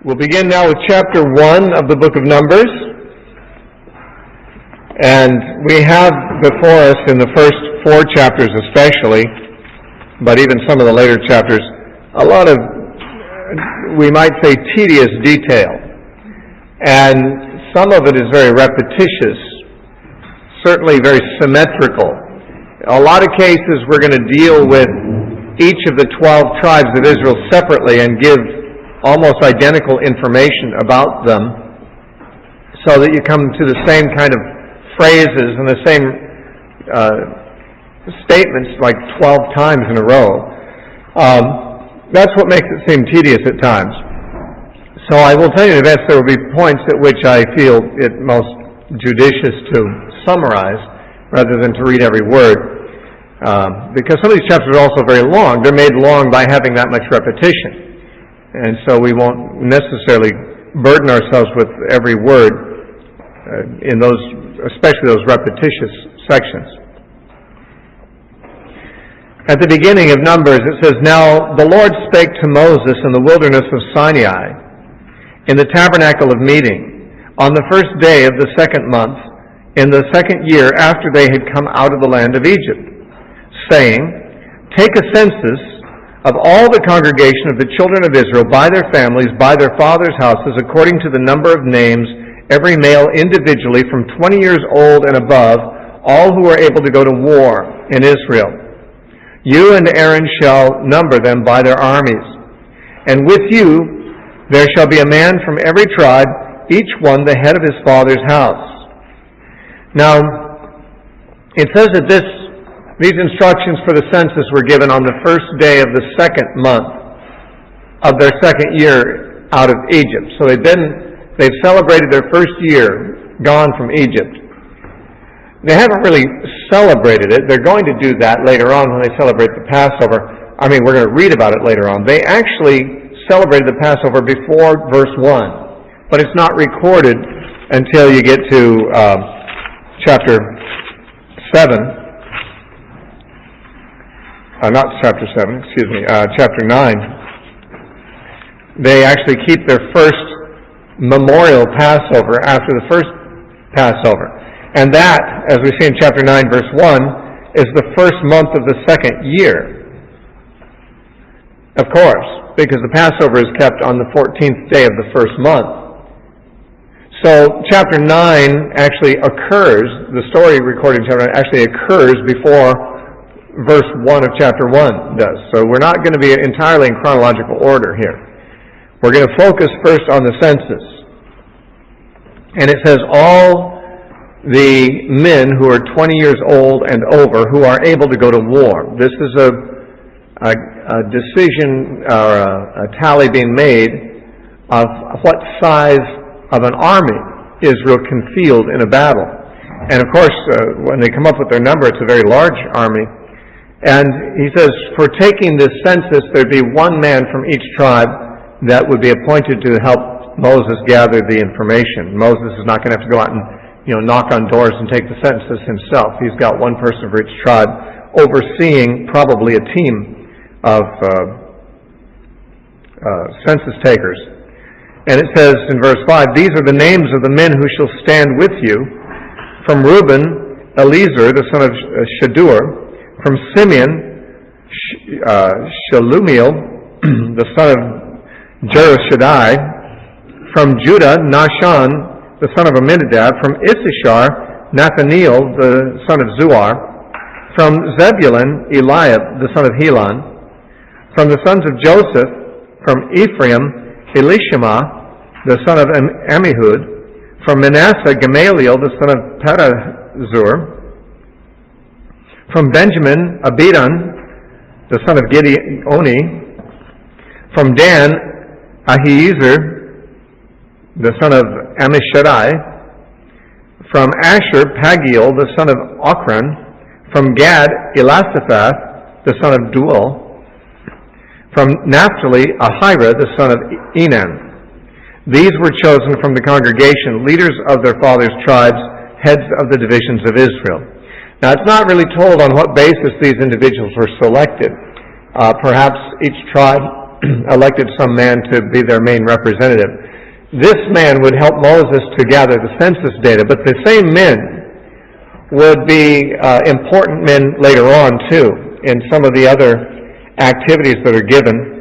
We'll begin now with chapter 1 of the book of Numbers. And we have before us in the first 4 chapters especially, but even some of the later chapters, a lot of, we might say, tedious detail. And some of it is very repetitious, certainly very symmetrical. A lot of cases we're going to deal with each of the 12 tribes of Israel separately and give almost identical information about them so that you come to the same kind of phrases and the same statements like 12 times in a row. That's what makes it seem tedious at times. So I will tell you in advance there will be points at which I feel it most judicious to summarize rather than to read every word. Because some of these chapters are also very long. They're made long by having that much repetition. And so we won't necessarily burden ourselves with every word in those, especially those repetitious sections. At the beginning of Numbers it says, "Now the Lord spake to Moses in the wilderness of Sinai, in the tabernacle of meeting, on the first day of the second month, in the second year after they had come out of the land of Egypt, saying, Take a census of all the congregation of the children of Israel by their families, by their fathers' houses, according to the number of names, every male individually from 20 years old and above, all who are able to go to war in Israel. You and Aaron shall number them by their armies. And with you there shall be a man from every tribe, each one the head of his father's house." Now, it says that these instructions for the census were given on the first day of the second month of their second year out of Egypt. So they've celebrated their first year gone from Egypt. They haven't really celebrated it. They're going to do that later on when they celebrate the Passover. I mean, we're going to read about it later on. They actually celebrated the Passover before verse 1, but it's not recorded until you get to chapter 7. Not chapter 7, chapter 9. They actually keep their first memorial Passover after the first Passover. And that, as we see in chapter 9, verse 1, is the first month of the second year. Of course, because the Passover is kept on the 14th day of the first month. So chapter 9 actually occurs, the story recorded in chapter 9 actually occurs before verse 1 of chapter 1 does. So we're not going to be entirely in chronological order here. We're going to focus first on the census. And it says, all the men who are 20 years old and over who are able to go to war. This is a decision or a tally being made of what size of an army Israel can field in a battle. And of course, when they come up with their number, it's a very large army. And he says, for taking this census, there'd be one man from each tribe that would be appointed to help Moses gather the information. Moses is not going to have to go out and, knock on doors and take the census himself. He's got one person for each tribe overseeing probably a team of census takers. And it says in verse 5, "These are the names of the men who shall stand with you. From Reuben, Eliezer, the son of Shadur. From Simeon, Shelumiel, the son of Jehoshaphat. From Judah, Nahshon, the son of Amminadab. From Issachar, Nathaniel, the son of Zuar. From Zebulun, Eliab, the son of Helon. From the sons of Joseph, from Ephraim, Elishama, the son of Ammihud. From Manasseh, Gamaliel, the son of Pedahzur. From Benjamin, Abidan, the son of Gideoni. From Dan, Ahiezer, the son of Ammishaddai. From Asher, Pagiel, the son of Ochran. From Gad, Elisaphat, the son of Duel. From Naphtali, Ahira, the son of Enan. These were chosen from the congregation, leaders of their fathers' tribes, heads of the divisions of Israel." Now, it's not really told on what basis these individuals were selected. Perhaps each tribe elected some man to be their main representative. This man would help Moses to gather the census data, but the same men would be important men later on too, in some of the other activities that are given.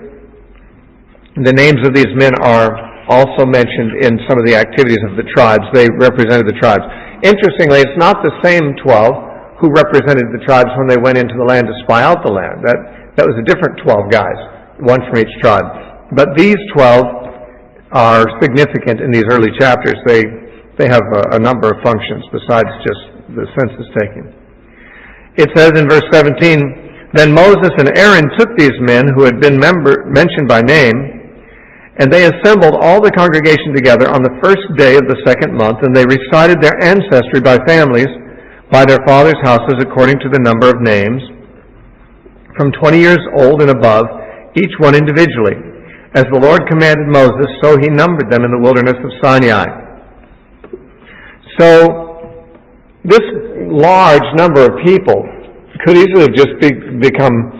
The names of these men are also mentioned in some of the activities of the tribes. They represented the tribes. Interestingly, it's not the same 12 who represented the tribes when they went into the land to spy out the land. That was a different 12 guys, one from each tribe. But these 12 are significant in these early chapters. They have a number of functions besides just the census taking. It says in verse 17, "Then Moses and Aaron took these men who had been mentioned by name, and they assembled all the congregation together on the first day of the second month, and they recited their ancestry by families, by their fathers' houses, according to the number of names, from 20 years old and above, each one individually. As the Lord commanded Moses, so he numbered them in the wilderness of Sinai." So, this large number of people could easily have just become,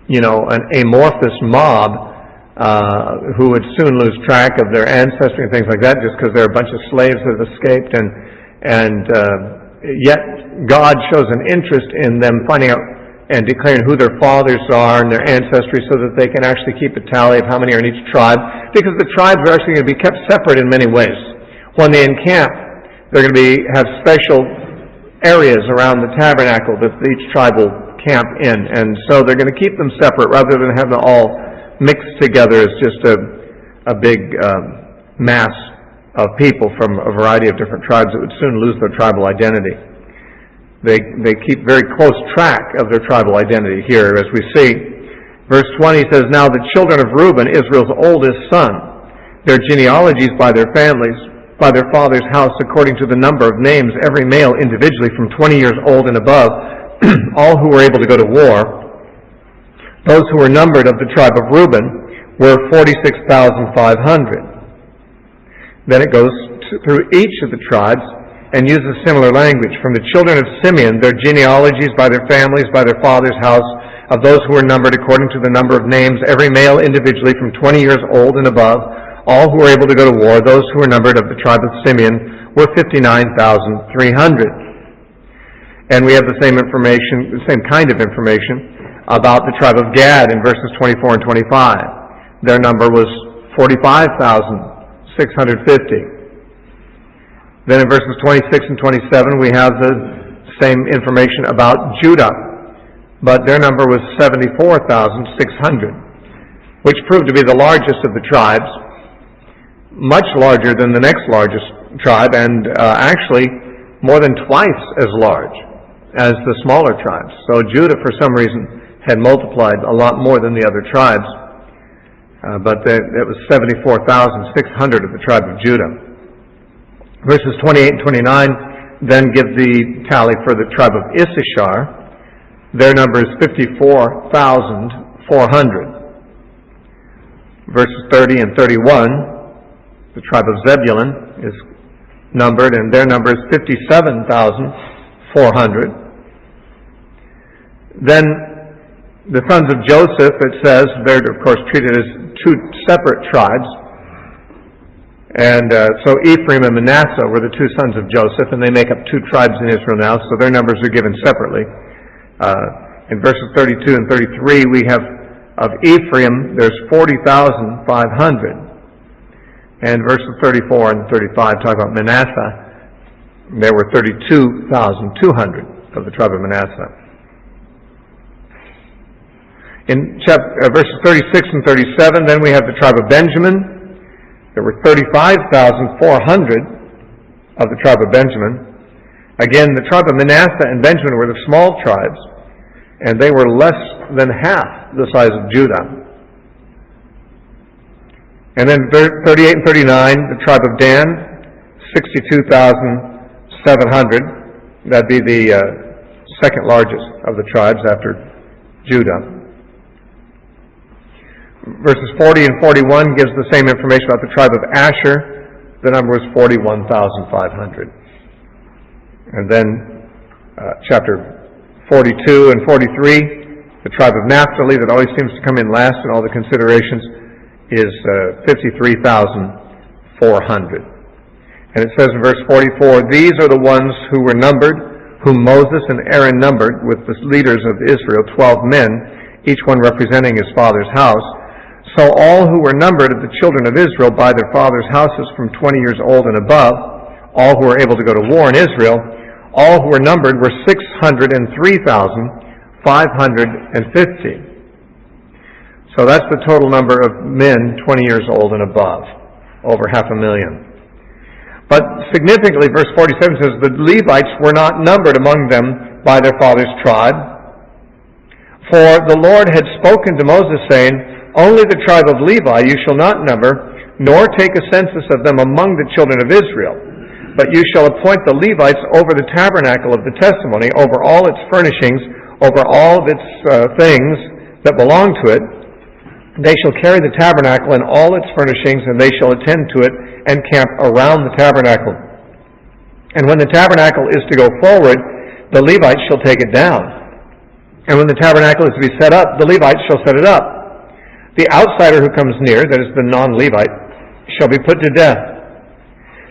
an amorphous mob who would soon lose track of their ancestry and things like that, just because they're a bunch of slaves that have escaped, and yet God shows an interest in them finding out and declaring who their fathers are and their ancestry, so that they can actually keep a tally of how many are in each tribe, because the tribes are actually going to be kept separate in many ways. When they encamp, they're going to have special areas around the tabernacle that each tribe will camp in, and so they're going to keep them separate rather than have them all mixed together as just a big mass of people from a variety of different tribes that would soon lose their tribal identity. They keep very close track of their tribal identity here, as we see. Verse 20 says, "Now the children of Reuben, Israel's oldest son, their genealogies by their families, by their father's house, according to the number of names, every male individually from 20 years old and above, all who were able to go to war. Those who were numbered of the tribe of Reuben were 46,500. Then it goes through each of the tribes and uses similar language. From the children of Simeon, their genealogies by their families, by their father's house, of those who were numbered according to the number of names, every male individually from 20 years old and above, all who were able to go to war. Those who were numbered of the tribe of Simeon were 59,300. And we have the same information, the same kind of information about the tribe of Gad in verses 24 and 25. Their number was 45,650. Then in verses 26 and 27 we have the same information about Judah, but their number was 74,600, which proved to be the largest of the tribes, much larger than the next largest tribe, and actually more than twice as large as the smaller tribes. So Judah, for some reason, had multiplied a lot more than the other tribes, but it was 74,600 of the tribe of Judah. Verses 28 and 29 then give the tally for the tribe of Issachar. Their number is 54,400. Verses 30 and 31, the tribe of Zebulun is numbered, and their number is 57,400. Then the sons of Joseph, it says, they're of course treated as two separate tribes. And so Ephraim and Manasseh were the two sons of Joseph, and they make up two tribes in Israel now, so their numbers are given separately. In verses 32 and 33, we have of Ephraim, there's 40,500. And verses 34 and 35 talk about Manasseh. There were 32,200 of the tribe of Manasseh. In verses 36 and 37, then we have the tribe of Benjamin. There were 35,400 of the tribe of Benjamin. Again, the tribe of Manasseh and Benjamin were the small tribes, and they were less than half the size of Judah. And then 38 and 39, the tribe of Dan, 62,700. That'd be the second largest of the tribes after Judah. Verses 40 and 41 gives the same information about the tribe of Asher. The number was 41,500. And then chapter 42 and 43, The tribe of Naphtali, that always seems to come in last in all the considerations, is 53,400. And it says in verse 44, "These are the ones who were numbered, whom Moses and Aaron numbered with the leaders of Israel, 12 men, each one representing his father's house. So all who were numbered of the children of Israel by their father's houses from 20 years old and above, all who were able to go to war in Israel, all who were numbered were 603,550. So that's the total number of men 20 years old and above, over 500,000. But significantly, verse 47 says, "The Levites were not numbered among them by their father's tribe. For the Lord had spoken to Moses, saying, Only the tribe of Levi you shall not number, nor take a census of them among the children of Israel. But you shall appoint the Levites over the tabernacle of the testimony, over all its furnishings, over all of its things that belong to it. They shall carry the tabernacle and all its furnishings, and they shall attend to it and camp around the tabernacle. And when the tabernacle is to go forward, the Levites shall take it down. And when the tabernacle is to be set up, the Levites shall set it up. The outsider who comes near, that is the non-Levite, shall be put to death.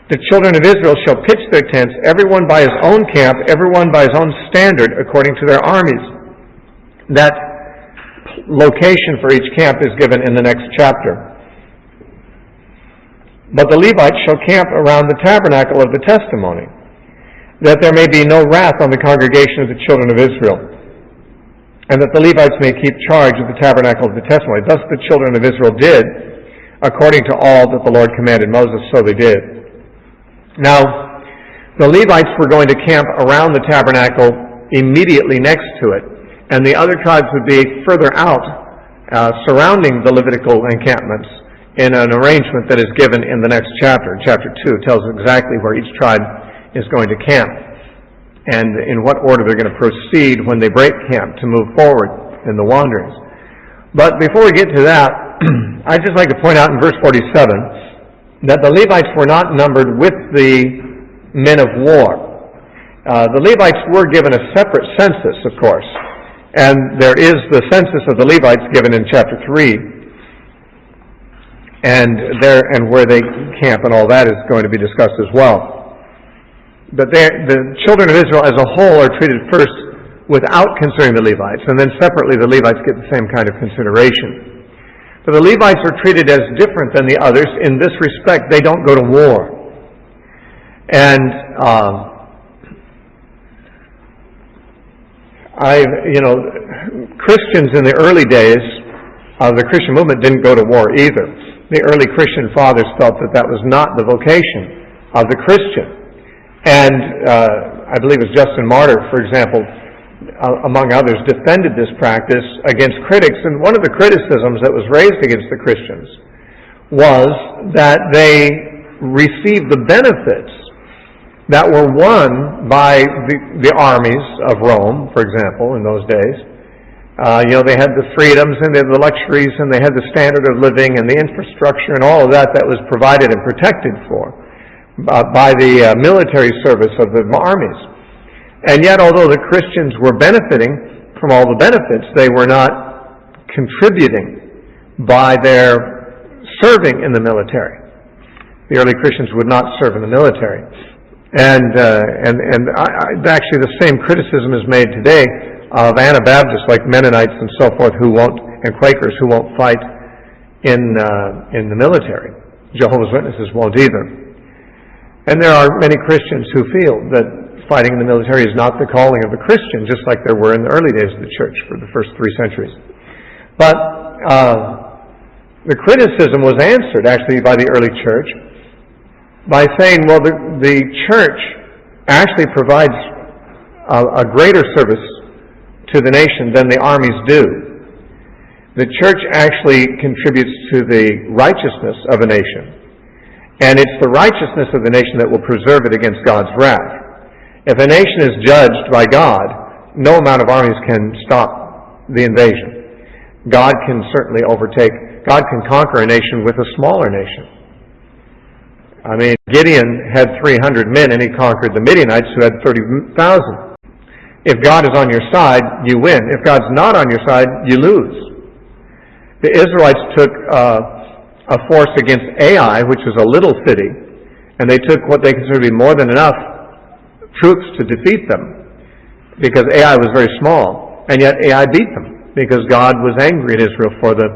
The children of Israel shall pitch their tents, everyone by his own camp, everyone by his own standard, according to their armies." That location for each camp is given in the next chapter. "But the Levites shall camp around the tabernacle of the testimony, that there may be no wrath on the congregation of the children of Israel, and that the Levites may keep charge of the tabernacle of the testimony. Thus the children of Israel did, according to all that the Lord commanded Moses, so they did." Now, the Levites were going to camp around the tabernacle immediately next to it, and the other tribes would be further out, surrounding the Levitical encampments in an arrangement that is given in the next chapter. Chapter 2 tells exactly where each tribe is going to camp, and in what order they're going to proceed when they break camp to move forward in the wanderings. But before we get to that, I'd just like to point out in verse 47 that the Levites were not numbered with the men of war. The Levites were given a separate census, of course, and there is the census of the Levites given in chapter 3, and where they camp and all that is going to be discussed as well. But the children of Israel as a whole are treated first without considering the Levites, and then separately the Levites get the same kind of consideration. But the Levites are treated as different than the others in this respect. They don't go to war. And Christians in the early days of the Christian movement didn't go to war either. The early Christian fathers felt that that was not the vocation of the Christian. And I believe it was Justin Martyr, for example, among others, defended this practice against critics. And one of the criticisms that was raised against the Christians was that they received the benefits that were won by the armies of Rome, for example, in those days. They had the freedoms and they had the luxuries and they had the standard of living and the infrastructure and all of that was provided and protected for by the military service of the armies. And yet, although the Christians were benefiting from all the benefits, they were not contributing by their serving in the military. The early Christians would not serve in the military. And actually the same criticism is made today of Anabaptists like Mennonites and so forth and Quakers who won't fight in the military. Jehovah's Witnesses won't either. And there are many Christians who feel that fighting in the military is not the calling of a Christian, just like there were in the early days of the church for the first 3 centuries. But the criticism was answered actually by the early church by saying, well, the church actually provides a greater service to the nation than the armies do. The church actually contributes to the righteousness of a nation. And it's the righteousness of the nation that will preserve it against God's wrath. If a nation is judged by God, no amount of armies can stop the invasion. God can certainly God can conquer a nation with a smaller nation. I mean, Gideon had 300 men and he conquered the Midianites who had 30,000. If God is on your side, you win. If God's not on your side, you lose. The Israelites took a force against Ai, which was a little city, and they took what they considered to be more than enough troops to defeat them, because Ai was very small, and yet Ai beat them, because God was angry at Israel for the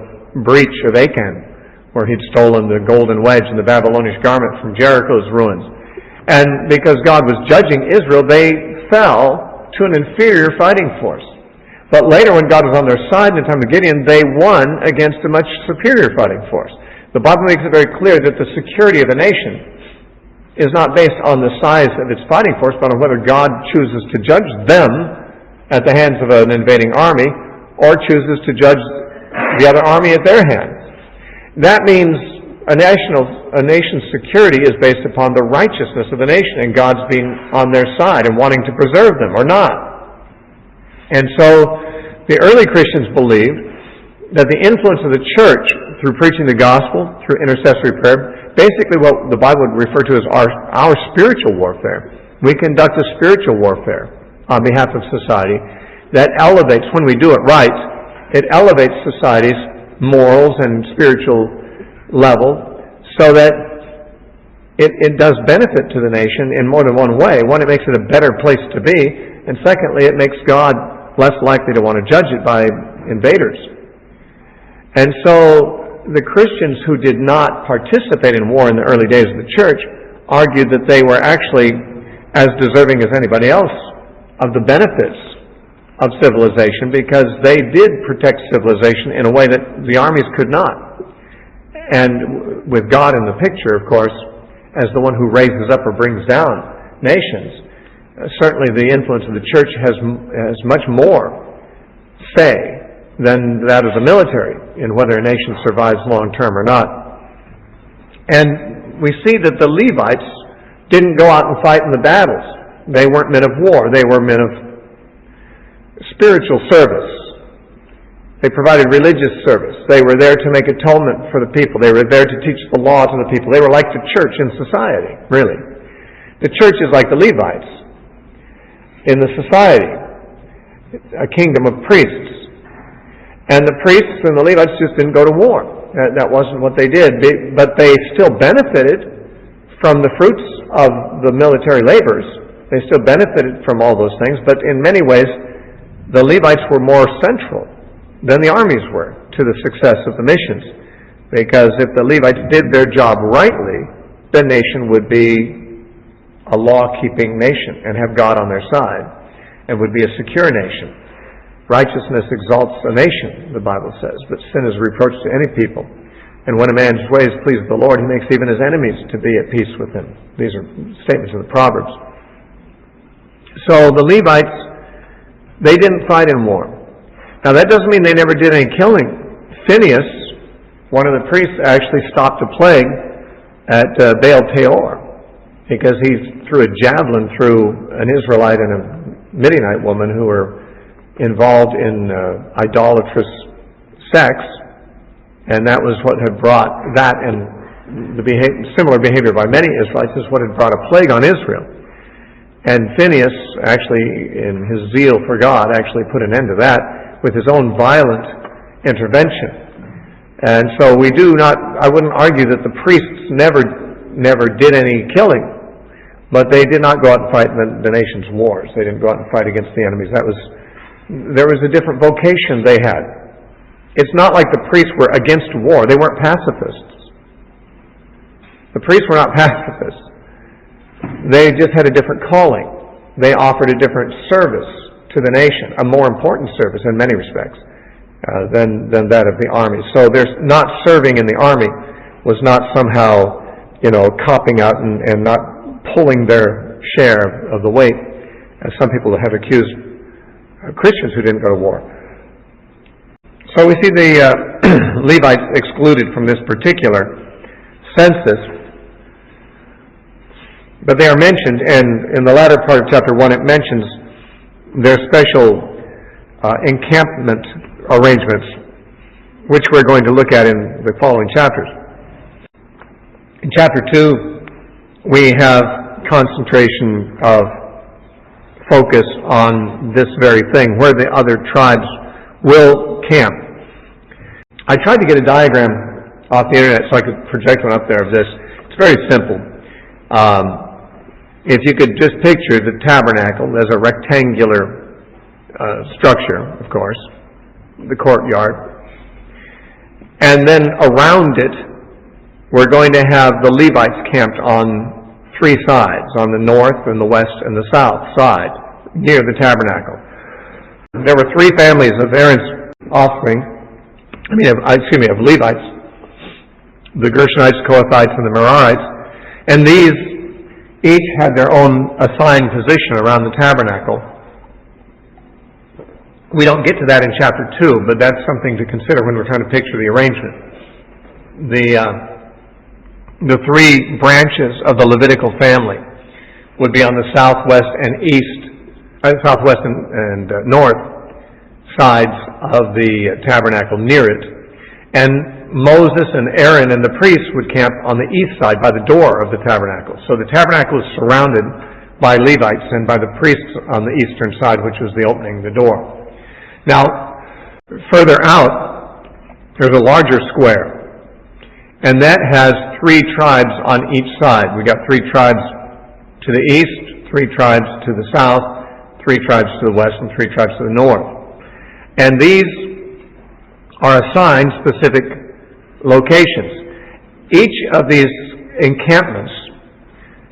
breach of Achan, where he'd stolen the golden wedge and the Babylonian garment from Jericho's ruins. And because God was judging Israel, they fell to an inferior fighting force. But later, when God was on their side in the time of Gideon, they won against a much superior fighting force. The Bible makes it very clear that the security of a nation is not based on the size of its fighting force, but on whether God chooses to judge them at the hands of an invading army, or chooses to judge the other army at their hands. That means a nation's security is based upon the righteousness of the nation, and God's being on their side and wanting to preserve them, or not. And so the early Christians believed that the influence of the church through preaching the gospel, through intercessory prayer, basically what the Bible would refer to as our spiritual warfare. We conduct a spiritual warfare on behalf of society that elevates, when we do it right, it elevates society's morals and spiritual level, so that it does benefit to the nation in more than one way. One, it makes it a better place to be, and secondly, it makes God less likely to want to judge it by invaders. And so the Christians who did not participate in war in the early days of the church argued that they were actually as deserving as anybody else of the benefits of civilization, because they did protect civilization in a way that the armies could not. And with God in the picture, of course, as the one who raises up or brings down nations, certainly the influence of the church has much more say than that of the military in whether a nation survives long term or not. And we see that the Levites didn't go out and fight in the battles. They weren't men of war. They were men of spiritual service. They provided religious service. They were there to make atonement for the people. They were there to teach the law to the people. They were like the church in society, really. The church is like the Levites in the society, a kingdom of priests. And the priests and the Levites just didn't go to war. That wasn't what they did. But they still benefited from the fruits of the military labors. They still benefited from all those things, but in many ways, the Levites were more central than the armies were to the success of the missions. Because if the Levites did their job rightly, the nation would be a law-keeping nation and have God on their side, and would be a secure nation. Righteousness exalts a nation, the Bible says, but sin is a reproach to any people. And when a man's ways please the Lord, he makes even his enemies to be at peace with him. These are statements of the Proverbs. So the Levites, they didn't fight in war. Now that doesn't mean they never did any killing. Phinehas, one of the priests, actually stopped a plague at Baal Peor, because he threw a javelin through an Israelite and a Midianite woman who were involved in idolatrous sex, and that was what had brought that, and the similar behavior by many Israelites is what had brought a plague on Israel. And Phinehas, actually, in his zeal for God, actually put an end to that with his own violent intervention. And so I wouldn't argue that the priests never did any killing, but they did not go out and fight in the nation's wars. They didn't go out and fight against the enemies. There was a different vocation they had. It's not like the priests were against war. They weren't pacifists. The priests were not pacifists. They just had a different calling. They offered a different service to the nation, a more important service in many respects than that of the army. So there's not serving in the army was not somehow, copping out and not pulling their share of the weight, as some people have accused Christians who didn't go to war. So we see the Levites excluded from this particular census, but they are mentioned, and in the latter part of chapter 1 it mentions their special encampment arrangements, which we're going to look at in the following chapters. In chapter 2 we have concentration of focus on this very thing, where the other tribes will camp. I tried to get a diagram off the internet so I could project one up there of this. It's very simple. If you could just picture the tabernacle as a rectangular structure, of course, the courtyard, and then around it we're going to have the Levites camped on three sides, on the north and the west and the south side, near the tabernacle. There were three families of Aaron's offspring, of Levites, the Gershonites, Kohathites, and the Merarites, and these each had their own assigned position around the tabernacle. We don't get to that in chapter 2, but that's something to consider when we're trying to picture the arrangement. The three branches of the Levitical family would be on the southwest and north sides of the tabernacle near it. And Moses and Aaron and the priests would camp on the east side by the door of the tabernacle. So the tabernacle is surrounded by Levites and by the priests on the eastern side, which was the opening, the door. Now, further out, there's a larger square, and that has three tribes on each side. We've got three tribes to the east, three tribes to the south, three tribes to the west, and three tribes to the north. And these are assigned specific locations. Each of these encampments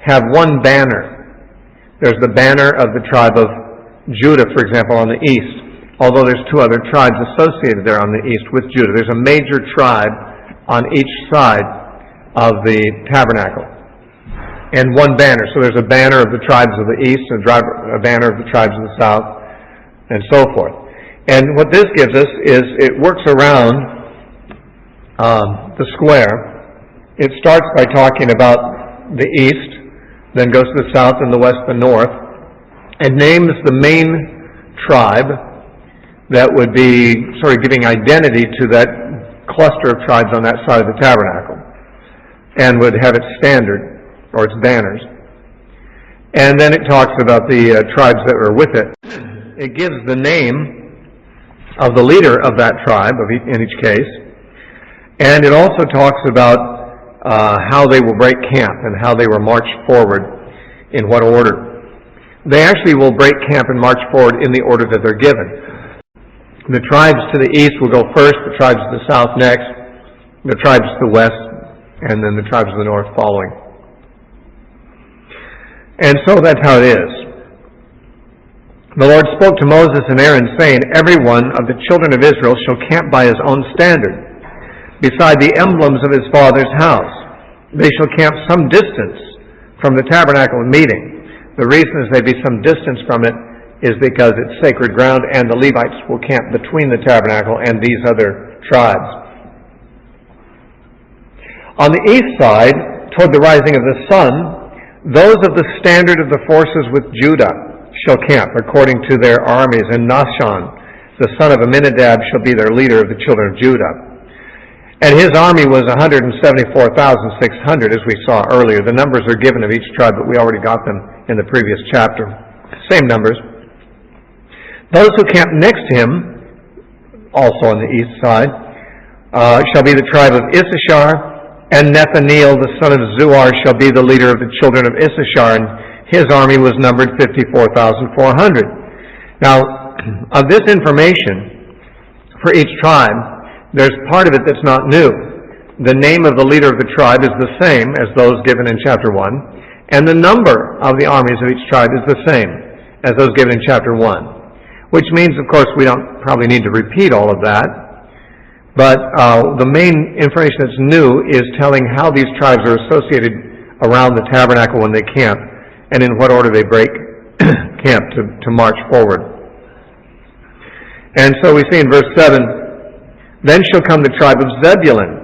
have one banner. There's the banner of the tribe of Judah, for example, on the east, although there's two other tribes associated there on the east with Judah. There's a major tribe on each side of the tabernacle, and one banner. So there's a banner of the tribes of the east, and a banner of the tribes of the south, and so forth. And what this gives us is it works around the square. It starts by talking about the east, then goes to the south and the west and north, and names the main tribe that would be sort of giving identity to that cluster of tribes on that side of the tabernacle, and would have its standard, or its banners. And then it talks about the tribes that were with it. It gives the name of the leader of that tribe, in each case, and it also talks about how they will break camp and how they will march forward, in what order. They actually will break camp and march forward in the order that they're given. The tribes to the east will go first, the tribes to the south next, the tribes to the west, and then the tribes to the north following. And so that's how it is. The Lord spoke to Moses and Aaron, saying, "Every one of the children of Israel shall camp by his own standard, beside the emblems of his father's house. They shall camp some distance from the tabernacle of meeting." The reason is they be some distance from it is because it's sacred ground, and the Levites will camp between the tabernacle and these other tribes. On the east side, toward the rising of the sun, those of the standard of the forces with Judah shall camp according to their armies, and Nahshon, the son of Amminadab, shall be their leader of the children of Judah. And his army was 174,600, as we saw earlier. The numbers are given of each tribe, but we already got them in the previous chapter. Same numbers. Those who camp next to him, also on the east side, shall be the tribe of Issachar, and Nethaneel, the son of Zuar, shall be the leader of the children of Issachar, and his army was numbered 54,400. Now, of this information for each tribe, there's part of it that's not new. The name of the leader of the tribe is the same as those given in chapter 1, and the number of the armies of each tribe is the same as those given in chapter 1. Which means, of course, we don't probably need to repeat all of that, but the main information that's new is telling how these tribes are associated around the tabernacle when they camp, and in what order they break camp to march forward. And so we see in verse 7, "Then shall come the tribe of Zebulun."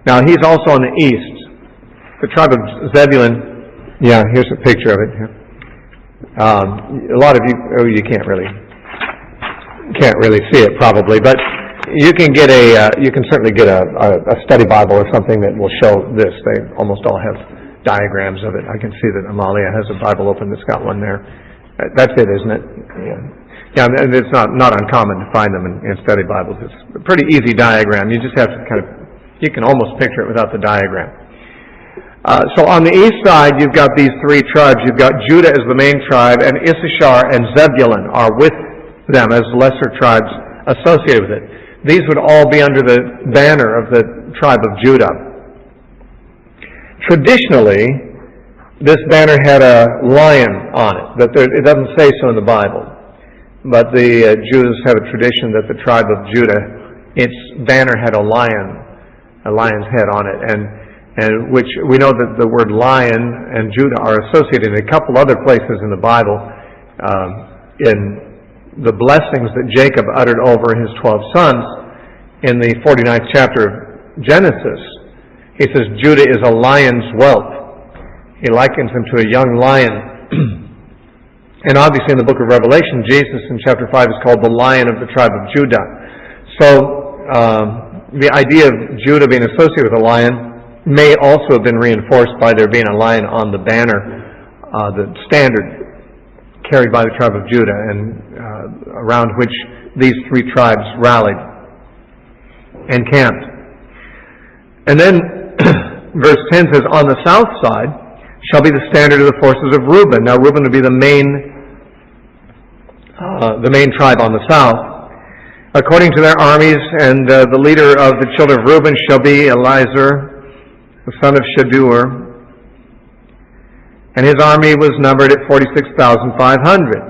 Now he's also on the east. The tribe of Zebulun, here's a picture of it here. A lot of you, you can't really see it probably, but you can get you can certainly get a study Bible or something that will show this. They almost all have diagrams of it. I can see that Amalia has a Bible open that's got one there. That's it, isn't it? Yeah, and it's not uncommon to find them in study Bibles. It's a pretty easy diagram. You just have to you can almost picture it without the diagram. So on the east side, you've got these three tribes. You've got Judah as the main tribe, and Issachar and Zebulun are with them as lesser tribes associated with it. These would all be under the banner of the tribe of Judah. Traditionally, this banner had a lion on it, but it doesn't say so in the Bible. But the Jews have a tradition that the tribe of Judah, its banner had a lion's head on it, and which we know that the word lion and Judah are associated in a couple other places in the Bible, in the blessings that Jacob uttered over his 12 sons in the 49th chapter of Genesis. He says, Judah is a lion's whelp. He likens him to a young lion. And obviously in the book of Revelation, Jesus in chapter 5 is called the Lion of the tribe of Judah. So the idea of Judah being associated with a lion may also have been reinforced by there being a lion on the banner, the standard carried by the tribe of Judah, and around which these three tribes rallied and camped. And then verse 10 says, on the south side shall be the standard of the forces of Reuben. Now Reuben would be the main tribe on the south. According to their armies, and the leader of the children of Reuben shall be Elizur, the son of Shadur, and his army was numbered at 46,500.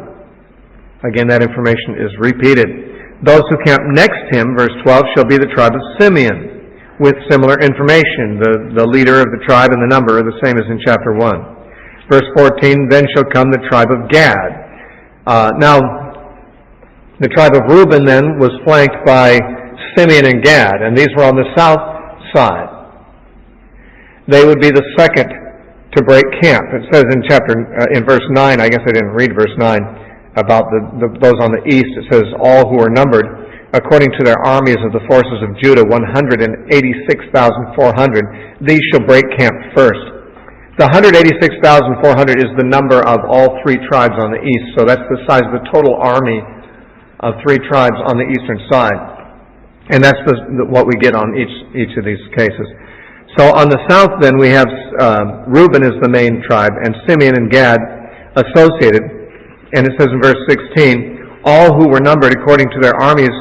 Again, that information is repeated. Those who camp next him, verse 12, shall be the tribe of Simeon, with similar information. The leader of the tribe and the number are the same as in chapter 1. Verse 14, then shall come the tribe of Gad. Now, the tribe of Reuben then was flanked by Simeon and Gad, and these were on the south side. They would be the second to break camp. It says in verse 9, I guess I didn't read verse 9, about those on the east. It says, all who are numbered, according to their armies of the forces of Judah, 186,400. These shall break camp first. The 186,400 is the number of all three tribes on the east. So that's the size of the total army of three tribes on the eastern side. And that's what we get on each of these cases. So on the south then we have Reuben is the main tribe, and Simeon and Gad associated. And it says in verse 16, all who were numbered according to their armies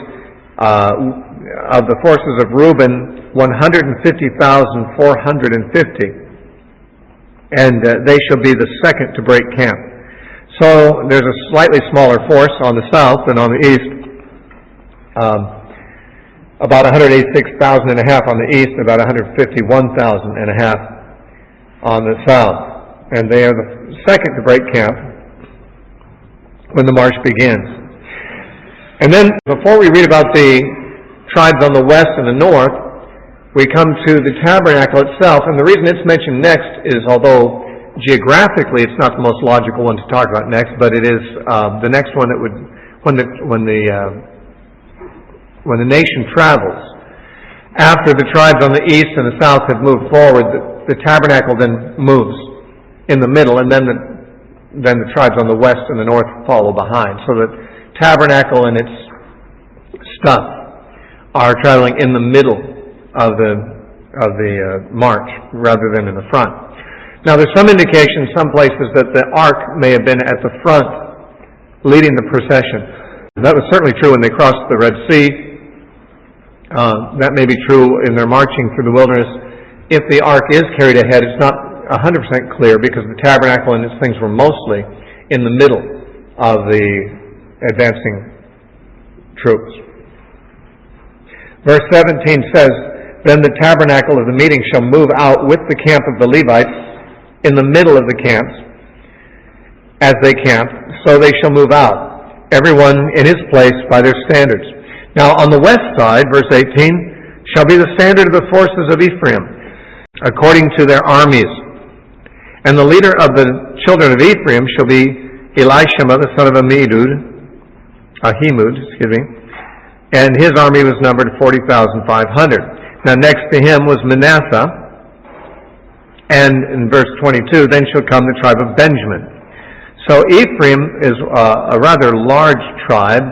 of the forces of Reuben, 150,450. And they shall be the second to break camp. So there's a slightly smaller force on the south than on the east. About 186,000 and a half on the east, and about 151,000 and a half on the south. And they are the second to break camp when the march begins. And then, before we read about the tribes on the west and the north, we come to the tabernacle itself. And the reason it's mentioned next is, although geographically it's not the most logical one to talk about next, but it is the next one that would, when the nation travels, after the tribes on the east and the south have moved forward, the tabernacle then moves in the middle, and then the tribes on the west and the north follow behind. So the tabernacle and its stuff are traveling in the middle of the march rather than in the front. Now there's some indication in some places that the ark may have been at the front leading the procession. That was certainly true when they crossed the Red Sea. That may be true in their marching through the wilderness. If the ark is carried ahead, it's not 100% clear, because the tabernacle and its things were mostly in the middle of the advancing troops. Verse 17 says, then the tabernacle of the meeting shall move out with the camp of the Levites in the middle of the camps as they camp, so they shall move out, everyone in his place by their standards. Now on the west side, verse 18, shall be the standard of the forces of Ephraim, according to their armies. And the leader of the children of Ephraim shall be Elishama, the son of Ahimud, and his army was numbered 40,500. Now next to him was Manasseh, and in verse 22, then shall come the tribe of Benjamin. So Ephraim is a rather large tribe,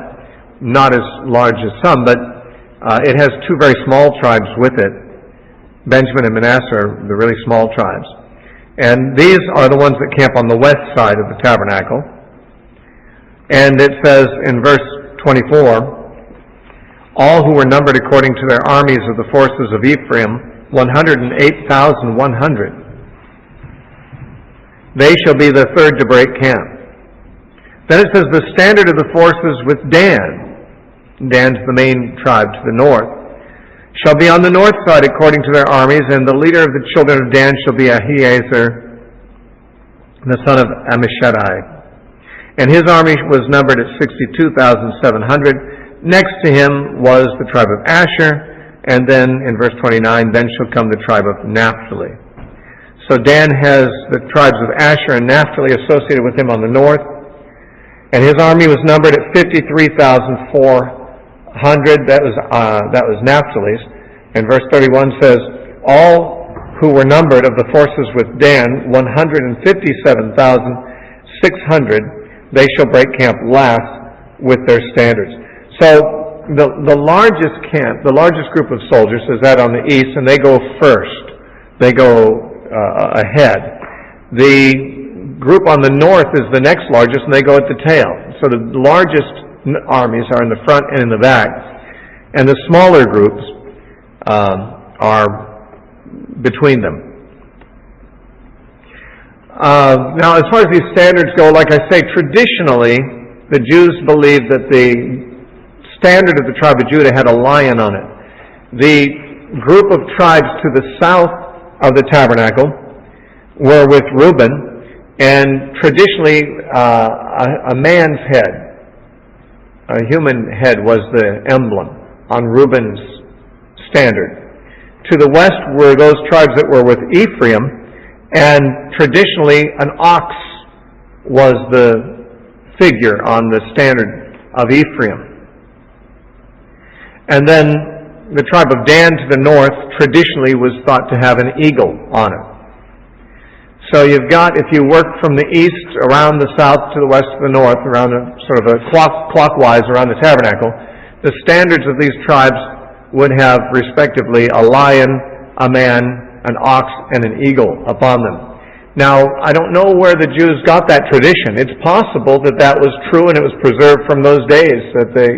not as large as some, but it has two very small tribes with it. Benjamin and Manasseh are the really small tribes. And these are the ones that camp on the west side of the tabernacle. And it says in verse 24, all who were numbered according to their armies of the forces of Ephraim, 108,100. They shall be the third to break camp. Then it says the standard of the forces with Dan, Dan's the main tribe to the north, shall be on the north side according to their armies, and the leader of the children of Dan shall be Ahiezer, the son of Ammishaddai. And his army was numbered at 62,700. Next to him was the tribe of Asher, and then in verse 29, then shall come the tribe of Naphtali. So Dan has the tribes of Asher and Naphtali associated with him on the north, and his army was numbered at 53,400. That was Naphtali's. And verse 31 says, all who were numbered of the forces with Dan, 157,600, they shall break camp last with their standards. So the largest camp, the largest group of soldiers is that on the east, and they go first. They go ahead. The group on the north is the next largest, and they go at the tail. So the largest armies are in the front and in the back, and the smaller groups are between them. Now, as far as these standards go, like I say, traditionally, the Jews believed that the standard of the tribe of Judah had a lion on it. The group of tribes to the south of the tabernacle were with Reuben, and traditionally a man's head, a human head, was the emblem on Reuben's standard. To the west were those tribes that were with Ephraim, and traditionally an ox was the figure on the standard of Ephraim. And then the tribe of Dan to the north traditionally was thought to have an eagle on it. So you've got, if you work from the east around the south to the west to the north, around a sort of a clockwise around the tabernacle, the standards of these tribes would have respectively a lion, a man, an ox, and an eagle upon them. Now, I don't know where the Jews got that tradition. It's possible that that was true and it was preserved from those days, that the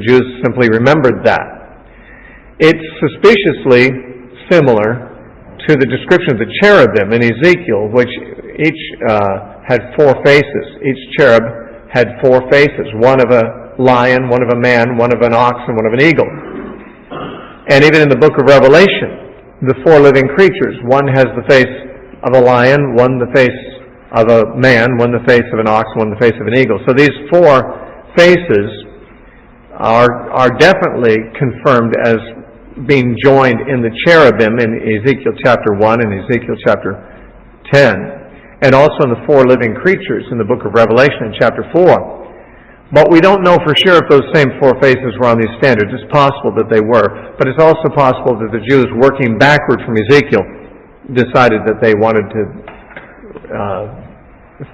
Jews simply remembered that. It's suspiciously similar to the description of the cherubim in Ezekiel, which each had four faces. Each cherub had four faces, one of a lion, one of a man, one of an ox, and one of an eagle. And even in the book of Revelation, the four living creatures, one has the face of a lion, one the face of a man, one the face of an ox, one the face of an eagle. So these four faces are definitely confirmed as being joined in the cherubim in Ezekiel chapter 1 and Ezekiel chapter 10, and also in the four living creatures in the book of Revelation in chapter 4. But we don't know for sure if those same four faces were on these standards. It's possible that they were, but it's also possible that the Jews, working backward from Ezekiel, decided that they wanted to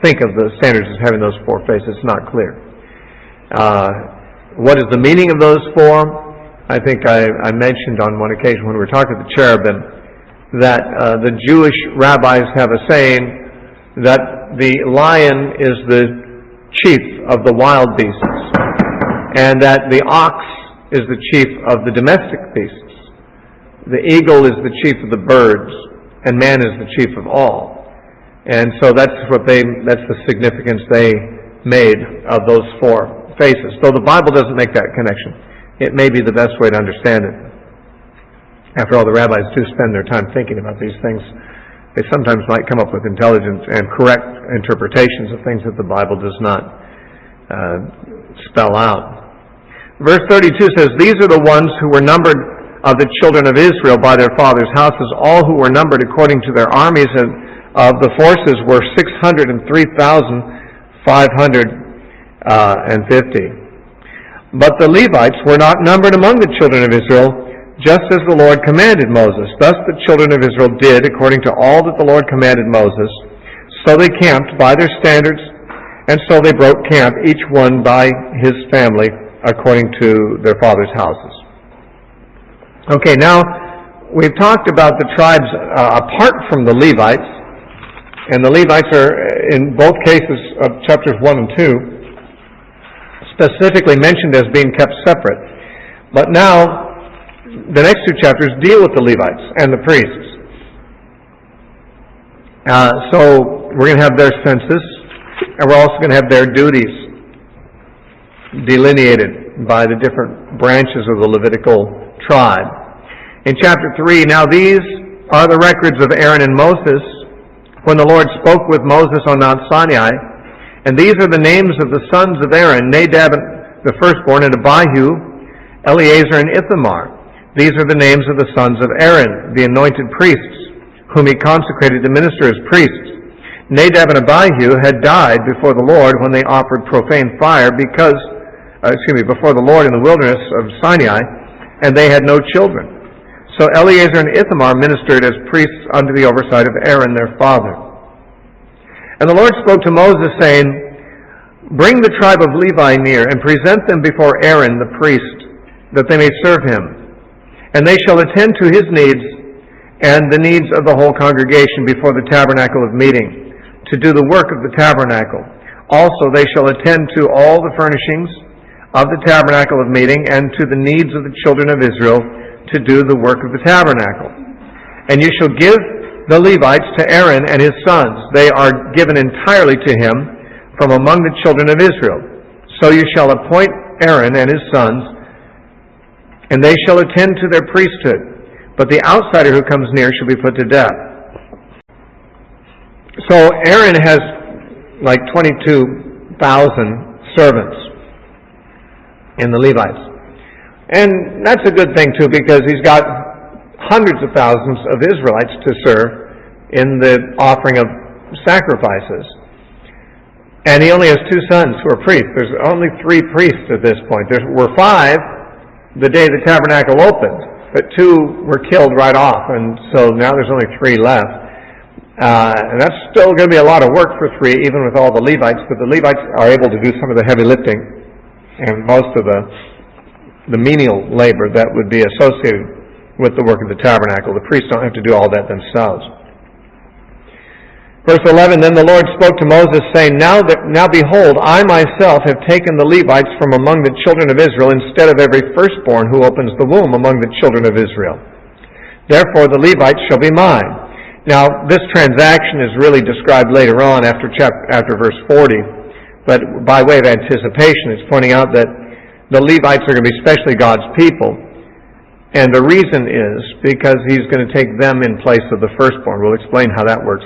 think of the standards as having those four faces. It's not clear. What is the meaning of those four? I think I mentioned on one occasion when we were talking about the cherubim that the Jewish rabbis have a saying that the lion is the chief of the wild beasts, and that the ox is the chief of the domestic beasts. The eagle is the chief of the birds, and man is the chief of all. And so that's the significance they made of those four faces. Though the Bible doesn't make that connection, it may be the best way to understand it. After all, the rabbis do spend their time thinking about these things. They sometimes might come up with intelligent and correct interpretations of things that the Bible does not spell out. Verse 32 says, these are the ones who were numbered of the children of Israel by their fathers' houses. All who were numbered according to their armies of the forces were 603,550. But the Levites were not numbered among the children of Israel, just as the Lord commanded Moses. Thus the children of Israel did according to all that the Lord commanded Moses. So they camped by their standards, and so they broke camp, each one by his family, according to their father's houses. Okay, now we've talked about the tribes apart from the Levites, and the Levites are, in both cases of chapters 1 and 2, specifically mentioned as being kept separate. But now, the next two chapters deal with the Levites and the priests. So we're going to have their census, and we're also going to have their duties delineated by the different branches of the Levitical tribe. In chapter 3, now these are the records of Aaron and Moses when the Lord spoke with Moses on Mount Sinai, and these are the names of the sons of Aaron, Nadab the firstborn, and Abihu, Eleazar, and Ithamar. These are the names of the sons of Aaron, the anointed priests, whom he consecrated to minister as priests. Nadab and Abihu had died before the Lord when they offered profane fire before the Lord in the wilderness of Sinai, and they had no children. So Eleazar and Ithamar ministered as priests under the oversight of Aaron their father. And the Lord spoke to Moses, saying, "Bring the tribe of Levi near, and present them before Aaron the priest, that they may serve him. And they shall attend to his needs and the needs of the whole congregation before the tabernacle of meeting, to do the work of the tabernacle. Also they shall attend to all the furnishings of the tabernacle of meeting, and to the needs of the children of Israel, to do the work of the tabernacle. And you shall give the Levites to Aaron and his sons. They are given entirely to him from among the children of Israel. So you shall appoint Aaron and his sons, and they shall attend to their priesthood. But the outsider who comes near shall be put to death." So Aaron has like 22,000 servants in the Levites. And that's a good thing too, because he's got hundreds of thousands of Israelites to serve in the offering of sacrifices. And he only has 2 sons who are priests. There's only 3 priests at this point. There were 5 the day the tabernacle opened, but 2 were killed right off, and so now there's only 3 left. And that's still going to be a lot of work for 3, even with all the Levites, but the Levites are able to do some of the heavy lifting and most of the menial labor that would be associated with the work of the tabernacle. The priests don't have to do all that themselves. Verse 11, "Then the Lord spoke to Moses, saying, Now behold, I myself have taken the Levites from among the children of Israel, instead of every firstborn who opens the womb among the children of Israel. Therefore the Levites shall be mine." Now, this transaction is really described later on after verse 40, but by way of anticipation, it's pointing out that the Levites are going to be especially God's people, and the reason is because he's going to take them in place of the firstborn. We'll explain how that works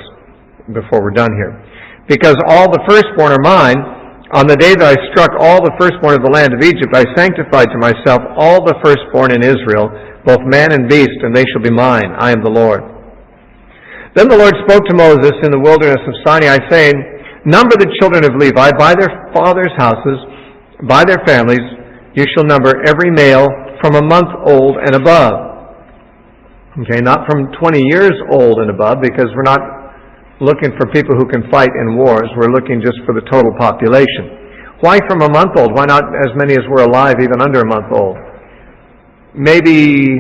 before we're done here. "Because all the firstborn are mine, on the day that I struck all the firstborn of the land of Egypt, I sanctified to myself all the firstborn in Israel, both man and beast, and they shall be mine. I am the Lord." Then the Lord spoke to Moses in the wilderness of Sinai, saying, "Number the children of Levi by their fathers' houses, by their families. You shall number every male from a month old and above." Okay, not from 20 years old and above, because we're not looking for people who can fight in wars. We're looking just for the total population. Why from a month old? Why not as many as were alive even under a month old? Maybe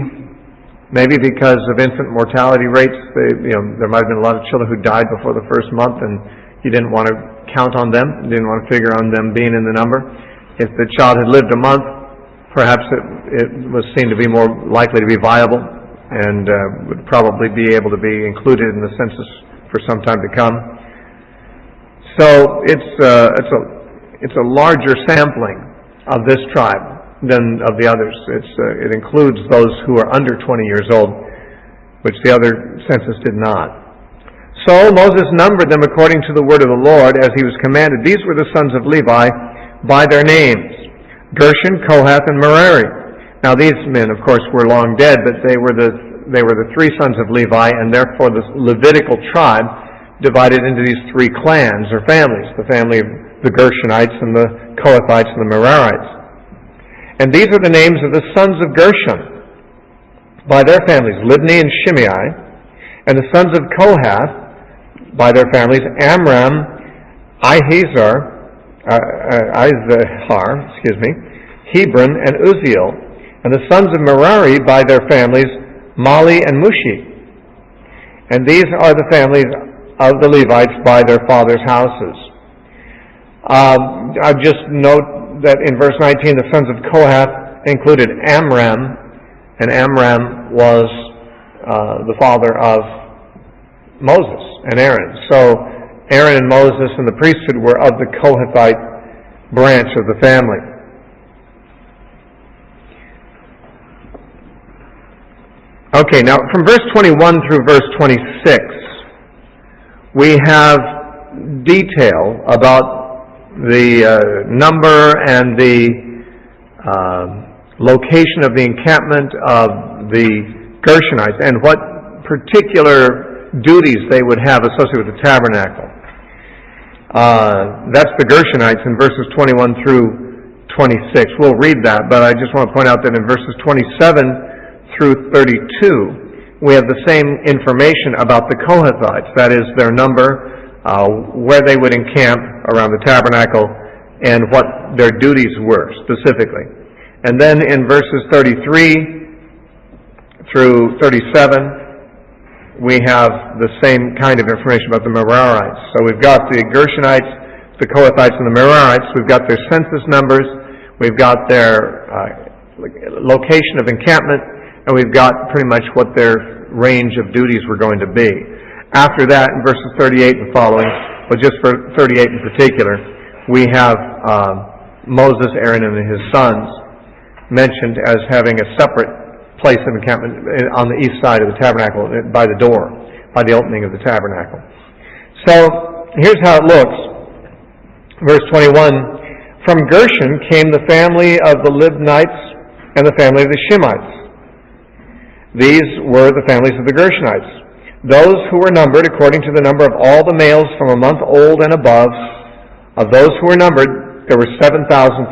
because of infant mortality rates. There might have been a lot of children who died before the first month, and you didn't want to count on them. You didn't want to figure on them being in the number. If the child had lived a month, perhaps it was seen to be more likely to be viable and would probably be able to be included in the census for some time to come. So it's a larger sampling of this tribe than of the others. It includes those who are under 20 years old, which the other census did not. So Moses numbered them according to the word of the Lord as he was commanded. These were the sons of Levi by their names: Gershon, Kohath, and Merari. Now these men, of course, were long dead, but they were the 3 sons of Levi, and therefore the Levitical tribe divided into these 3 clans or families: the family of the Gershonites and the Kohathites and the Merarites. And these are the names of the sons of Gershon by their families: Libni and Shimei. And the sons of Kohath by their families, Amram, Izhar, Hebron, and Uzziel. And the sons of Merari by their families, Mali and Mushi. And these are the families of the Levites by their fathers' houses. I just note that in verse 19, the sons of Kohath included Amram, and Amram was the father of Moses and Aaron. So Aaron and Moses and the priesthood were of the Kohathite branch of the family. Okay, now from verse 21 through verse 26, we have detail about the number and the location of the encampment of the Gershonites and what particular duties they would have associated with the tabernacle. That's the Gershonites in verses 21 through 26. We'll read that, but I just want to point out that in verses 27 through 32, we have the same information about the Kohathites, that is, their number, where they would encamp around the tabernacle, and what their duties were specifically. And then in verses 33 through 37, we have the same kind of information about the Merarites. So we've got the Gershonites, the Kohathites, and the Merarites. We've got their census numbers. We've got their location of encampment. And we've got pretty much what their range of duties were going to be. After that, in verses 38 and following, but just for 38 in particular, we have Moses, Aaron, and his sons mentioned as having a separate place of encampment on the east side of the tabernacle, by the door, by the opening of the tabernacle. So, here's how it looks. Verse 21, from Gershon came the family of the Libnites and the family of the Shimites. These were the families of the Gershonites. Those who were numbered according to the number of all the males from a month old and above, of those who were numbered, there were 7,500.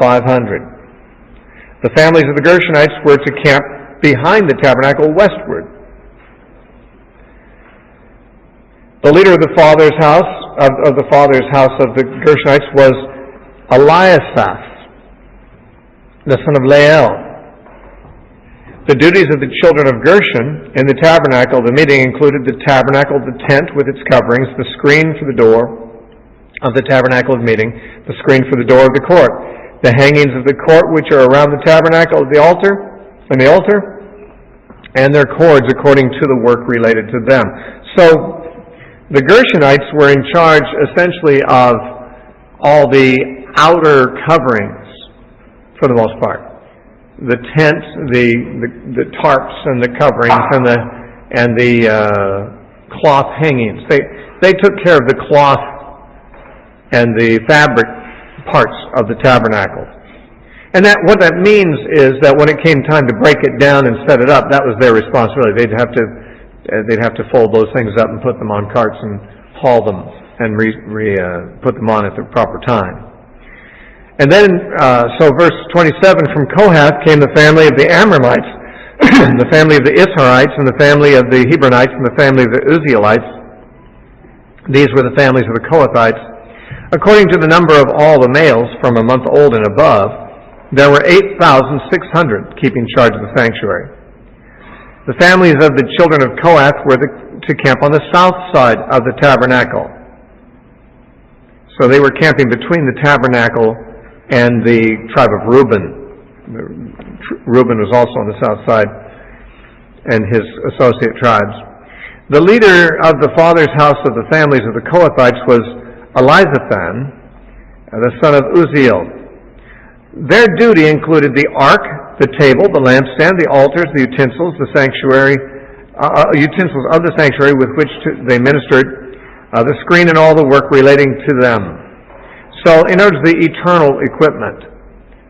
The families of the Gershonites were to camp behind the tabernacle westward. The leader of the father's house of the Gershonites was Eliasaph, the son of Lael. The duties of the children of Gershon in the tabernacle of the meeting included the tabernacle, the tent with its coverings, the screen for the door of the tabernacle of meeting, the screen for the door of the court, the hangings of the court which are around the tabernacle of the altar, and their cords according to the work related to them. So the Gershonites were in charge essentially of all the outer coverings for the most part. The tent, the tarps and the coverings and the cloth hangings. They took care of the cloth and the fabric parts of the tabernacle. And what that means is that when it came time to break it down and set it up, that was their responsibility. They'd have to fold those things up and put them on carts and haul them and put them on at the proper time. And then, so verse 27, from Kohath came the family of the Amramites, the family of the Isharites, and the family of the Hebronites, and the family of the Uzzielites. These were the families of the Kohathites. According to the number of all the males from a month old and above, there were 8,600 keeping charge of the sanctuary. The families of the children of Kohath were to camp on the south side of the tabernacle. So they were camping between the tabernacle and the tribe of Reuben. Reuben was also on the south side, and his associate tribes. The leader of the father's house of the families of the Kohathites was Elizaphan, the son of Uzziel. Their duty included the ark, the table, the lampstand, the altars, the utensils, the sanctuary, utensils of the sanctuary with which they ministered, the screen and all the work relating to them. So, in other words, the eternal equipment,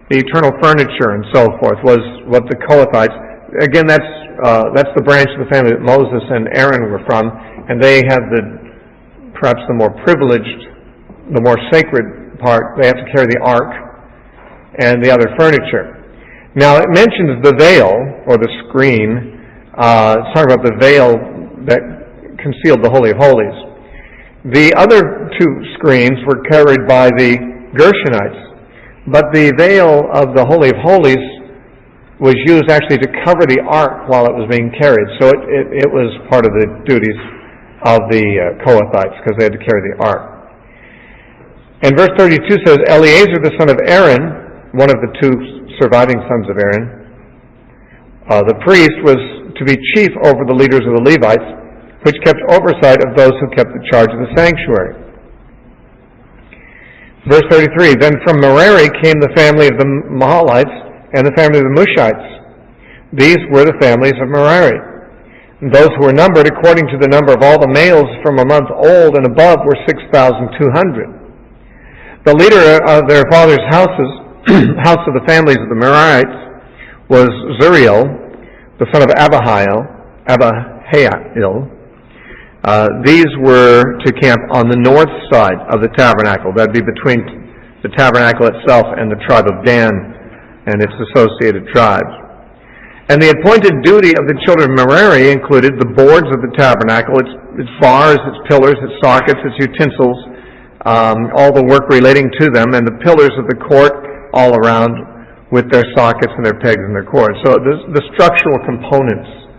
the eternal furniture, and so forth, was what the Kohathites. Again, that's the branch of the family that Moses and Aaron were from, and they have perhaps the more privileged, the more sacred part. They have to carry the ark and the other furniture. Now, it mentions the veil or the screen. It's talking about the veil that concealed the Holy of Holies. The other two screens were carried by the Gershonites, but the veil of the Holy of Holies was used actually to cover the ark while it was being carried. So it was part of the duties of the Kohathites, because they had to carry the ark. And verse 32 says, Eleazar the son of Aaron, one of the two surviving sons of Aaron, the priest, was to be chief over the leaders of the Levites, which kept oversight of those who kept the charge of the sanctuary. Verse 33, Then from Merari came the family of the Mahalites and the family of the Mushites. These were the families of Merari. And those who were numbered according to the number of all the males from a month old and above were 6,200. The leader of their father's houses, house of the families of the Merarites, was Zuriel, the son of Abihail. These were to camp on the north side of the tabernacle. That would be between the tabernacle itself and the tribe of Dan and its associated tribes. And the appointed duty of the children of Merari included the boards of the tabernacle, its bars, its pillars, its sockets, its utensils, all the work relating to them, and the pillars of the court all around with their sockets and their pegs and their cords. So the structural components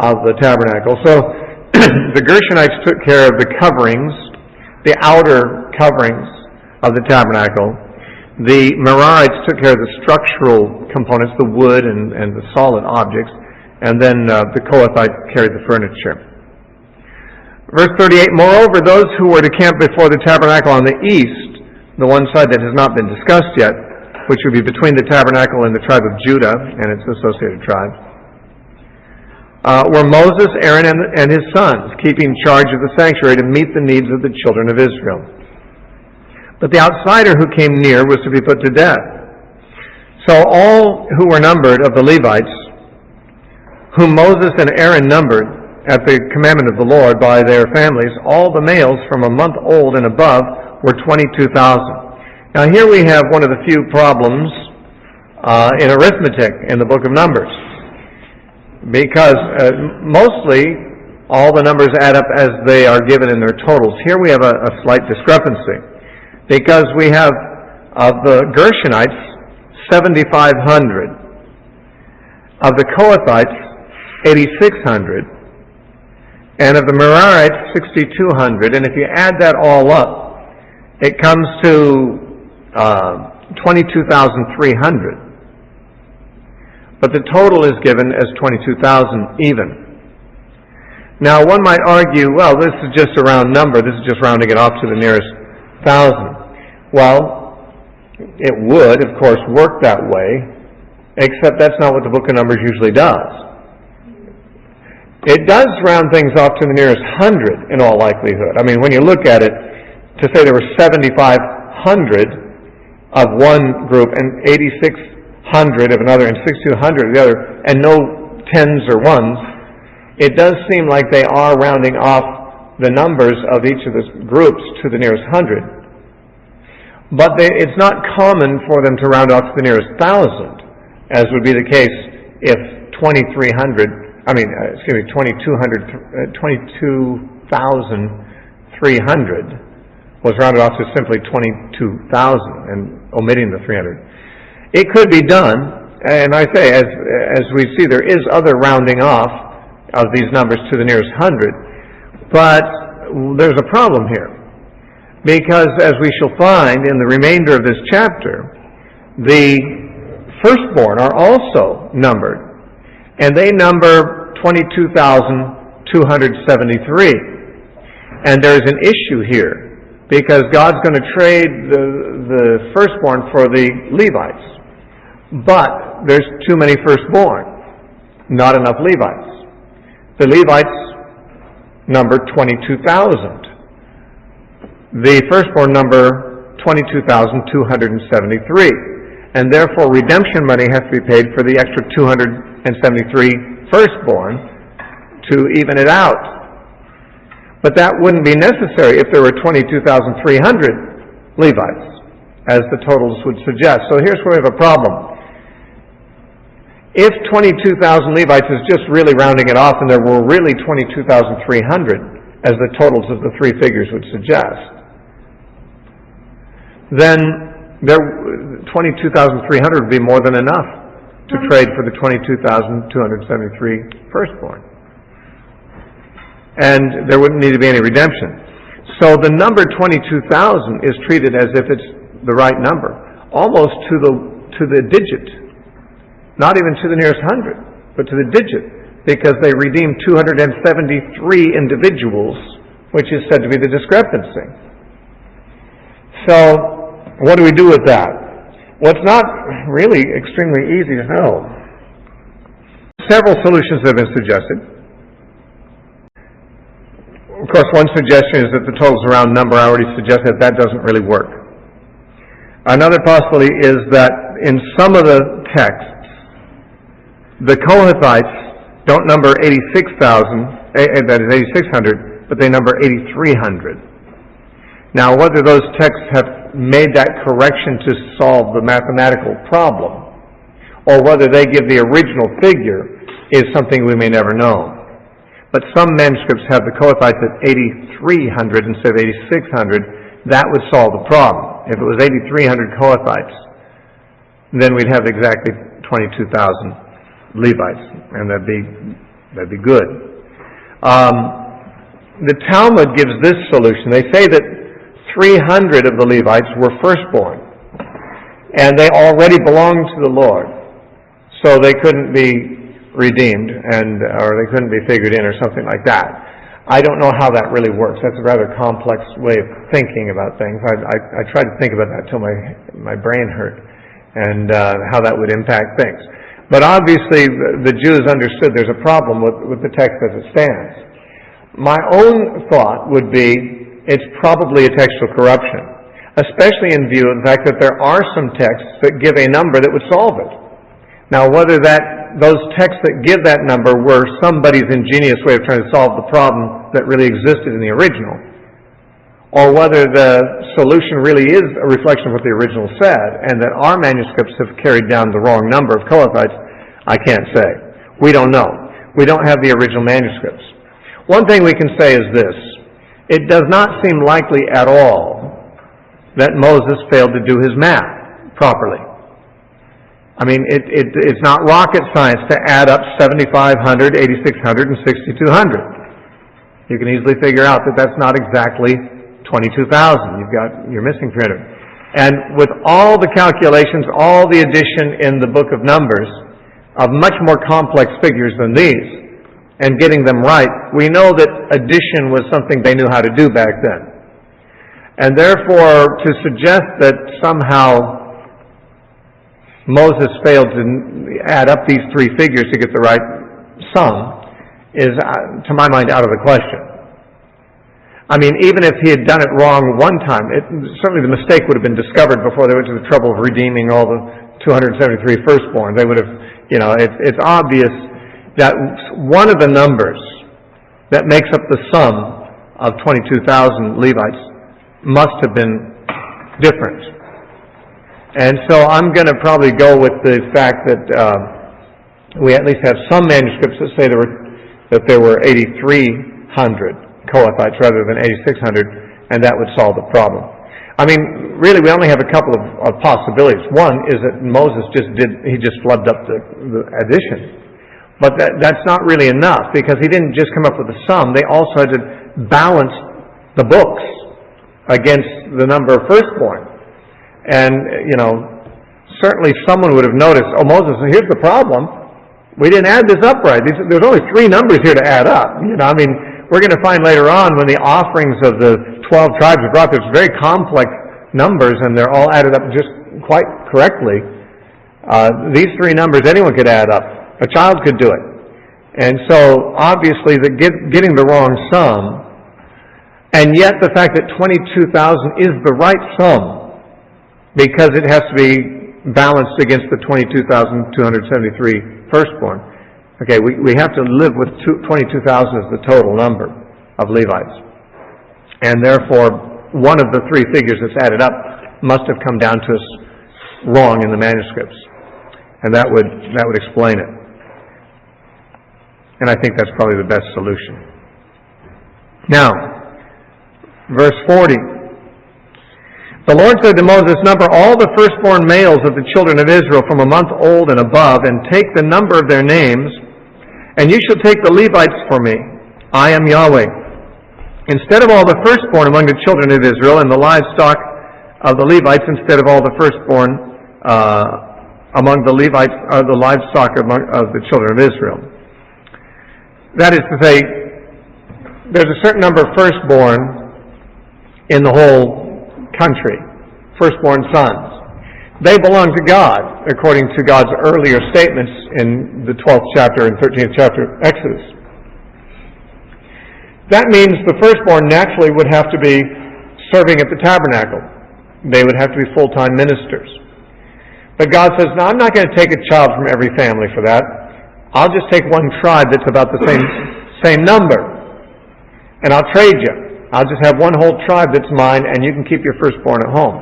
of the tabernacle. So the Gershonites took care of the coverings, the outer coverings of the tabernacle. The Merarites took care of the structural components, the wood and the solid objects, and then the Kohathites carried the furniture. Verse 38, Moreover, those who were to camp before the tabernacle on the east, the one side that has not been discussed yet, which would be between the tabernacle and the tribe of Judah and its associated tribes, were Moses, Aaron, and his sons, keeping charge of the sanctuary to meet the needs of the children of Israel. But the outsider who came near was to be put to death. So all who were numbered of the Levites, whom Moses and Aaron numbered at the commandment of the Lord by their families, all the males from a month old and above were 22,000. Now here we have one of the few problems in arithmetic in the book of Numbers, because mostly all the numbers add up as they are given in their totals. Here we have a slight discrepancy, because we have of the Gershonites 7,500, of the Kohathites 8,600, and of the Merarites 6,200. And if you add that all up, it comes to 22,300. But the total is given as 22,000 even. Now one might argue, well, this is just a round number, this is just rounding it off to the nearest 1,000. Well, it would, of course, work that way, except that's not what the book of Numbers usually does. It does round things off to the nearest 100 in all likelihood. I mean, when you look at it, to say there were 7,500 of one group and 8,600 of another and 6,200 of the other, and no tens or ones, it does seem like they are rounding off the numbers of each of the groups to the nearest 100. But it's not common for them to round off to the nearest 1,000, as would be the case if 22,300 was rounded off to simply 22,000 and omitting the 300. It could be done, and I say, as we see, there is other rounding off of these numbers to the nearest 100, but there's a problem here. Because, as we shall find in the remainder of this chapter, the firstborn are also numbered, and they number 22,273. And there's an issue here, because God's going to trade the firstborn for the Levites. But there's too many firstborn, not enough Levites. The Levites number 22,000. The firstborn number 22,273. And therefore redemption money has to be paid for the extra 273 firstborn to even it out. But that wouldn't be necessary if there were 22,300 Levites, as the totals would suggest. So here's where we have a problem. If 22,000 Levites is just really rounding it off and there were really 22,300, as the totals of the three figures would suggest, then 22,300 would be more than enough to trade for the 22,273 firstborn. And there wouldn't need to be any redemption. So the number 22,000 is treated as if it's the right number, almost to the digit, not even to the nearest hundred, but to the digit, because they redeemed 273 individuals, which is said to be the discrepancy. So what do we do with that? Well, it's not really extremely easy to know. Several solutions have been suggested. Of course, one suggestion is that the totals around number I already suggested that doesn't really work. Another possibility is that in some of the texts, the Kohathites don't number 86,000, that is 8,600, but they number 8,300. Now, whether those texts have made that correction to solve the mathematical problem, or whether they give the original figure, is something we may never know. But some manuscripts have the Kohathites at 8,300 instead of 8,600. That would solve the problem. If it was 8,300 Kohathites, then we'd have exactly 22,000 Levites, and that'd be good. The Talmud gives this solution. They say that 300 of the Levites were firstborn, and they already belonged to the Lord, so they couldn't be redeemed, or they couldn't be figured in, or something like that. I don't know how that really works. That's a rather complex way of thinking about things. I tried to think about that till my brain hurt, and how that would impact things. But obviously, the Jews understood there's a problem with the text as it stands. My own thought would be it's probably a textual corruption, especially in view of the fact that there are some texts that give a number that would solve it. Now, whether those texts that give that number were somebody's ingenious way of trying to solve the problem that really existed in the original, or whether the solution really is a reflection of what the original said, and that our manuscripts have carried down the wrong number of Kohathites, I can't say. We don't know. We don't have the original manuscripts. One thing we can say is this: it does not seem likely at all that Moses failed to do his math properly. I mean, it's not rocket science to add up 7,500, 8,600, and 6,200. You can easily figure out that that's not exactly 22,000. You've got your missing 300. And with all the calculations, all the addition in the book of Numbers of much more complex figures than these, and getting them right, we know that addition was something they knew how to do back then. And therefore, to suggest that somehow Moses failed to add up these three figures to get the right sum is, to my mind, out of the question. I mean, even if he had done it wrong one time, certainly the mistake would have been discovered before they went to the trouble of redeeming all the 273 firstborn. They would have, it's obvious that one of the numbers that makes up the sum of 22,000 Levites must have been different. And so I'm going to probably go with the fact that we at least have some manuscripts that say there were 8,300 Kohathites rather than 8,600, and that would solve the problem. I mean, really, we only have a couple of possibilities. One is that Moses just flubbed up the addition. But that's not really enough, because he didn't just come up with a sum. They also had to balance the books against the number of firstborn. And, certainly someone would have noticed, oh, Moses, here's the problem. We didn't add this up right. There's only three numbers here to add up. We're going to find later on when the offerings of the 12 tribes are brought, there's very complex numbers, and they're all added up just quite correctly. These three numbers, anyone could add up. A child could do it. And so, obviously, getting the wrong sum, and yet the fact that 22,000 is the right sum, because it has to be balanced against the 22,273 firstborn. Okay, we have to live with 22,000 as the total number of Levites. And therefore, one of the three figures that's added up must have come down to us wrong in the manuscripts. And that would explain it. And I think that's probably the best solution. Now, verse 40. The Lord said to Moses, "Number all the firstborn males of the children of Israel from a month old and above, and take the number of their names, and you shall take the Levites for me. I am Yahweh. Instead of all the firstborn among the children of Israel, and the livestock of the Levites, instead of all the firstborn among the Levites, the livestock of the children of Israel." That is to say, there's a certain number of firstborn in the whole country, firstborn sons. They belong to God, according to God's earlier statements in the 12th chapter and 13th chapter of Exodus. That means the firstborn naturally would have to be serving at the tabernacle. They would have to be full-time ministers. But God says, "No, I'm not going to take a child from every family for that. I'll just take one tribe that's about the same number, and I'll trade you. I'll just have one whole tribe that's mine, and you can keep your firstborn at home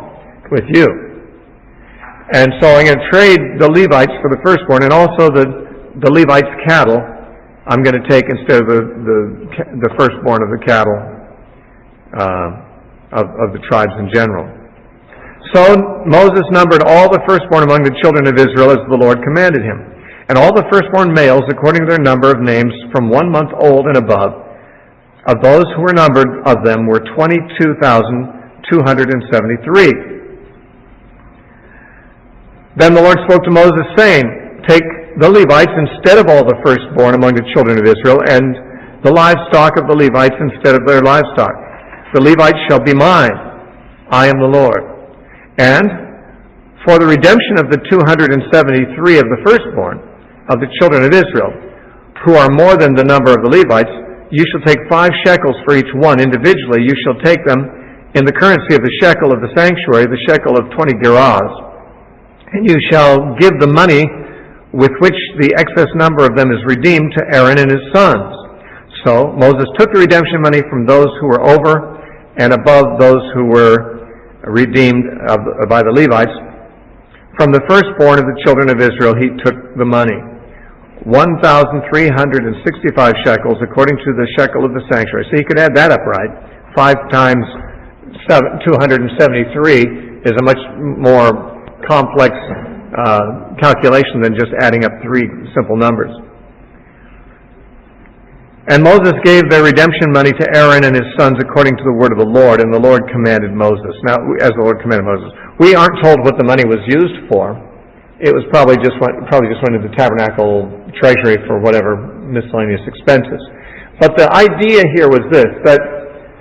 with you." And so I'm going to trade the Levites for the firstborn, and also the Levites' cattle I'm going to take instead of the firstborn of the cattle of the tribes in general. So Moses numbered all the firstborn among the children of Israel as the Lord commanded him. And all the firstborn males, according to their number of names, from 1 month old and above, of those who were numbered of them were 22,273. Then the Lord spoke to Moses, saying, "Take the Levites instead of all the firstborn among the children of Israel, and the livestock of the Levites instead of their livestock. The Levites shall be mine. I am the Lord. And for the redemption of the 273 of the firstborn of the children of Israel, who are more than the number of the Levites, you shall take 5 shekels for each one. Individually you shall take them in the currency of the shekel of the sanctuary, the shekel of 20 gerahs. And you shall give the money with which the excess number of them is redeemed to Aaron and his sons." So Moses took the redemption money from those who were over and above those who were redeemed by the Levites. From the firstborn of the children of Israel he took the money, 1,365 shekels, according to the shekel of the sanctuary. So you could add that up, right? 5 times 273 is a much more complex calculation than just adding up 3 simple numbers. And Moses gave their redemption money to Aaron and his sons according to the word of the Lord, and the Lord commanded Moses. Now, as the Lord commanded Moses, we aren't told what the money was used for. It was probably just went into the tabernacle treasury for whatever miscellaneous expenses. But the idea here was this: that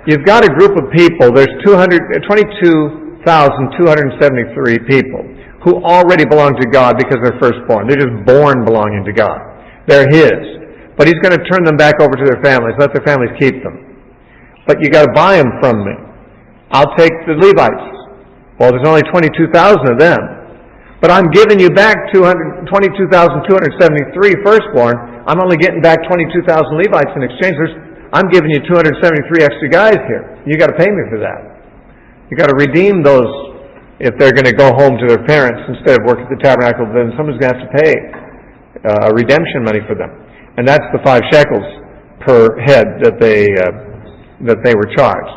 you've got a group of people. There's 22,273 people who already belong to God because they're firstborn. They're just born belonging to God. They're His. But He's going to turn them back over to their families. Let their families keep them. But you got to buy them from me. I'll take the Levites. Well, there's only 22,000 of them. But I'm giving you back 22,273 firstborn. I'm only getting back 22,000 Levites in exchange. I'm giving you 273 extra guys here. You got to pay me for that. You got to redeem those. If they're going to go home to their parents instead of work at the tabernacle, then someone's going to have to pay redemption money for them. And that's the 5 shekels per head that they were charged.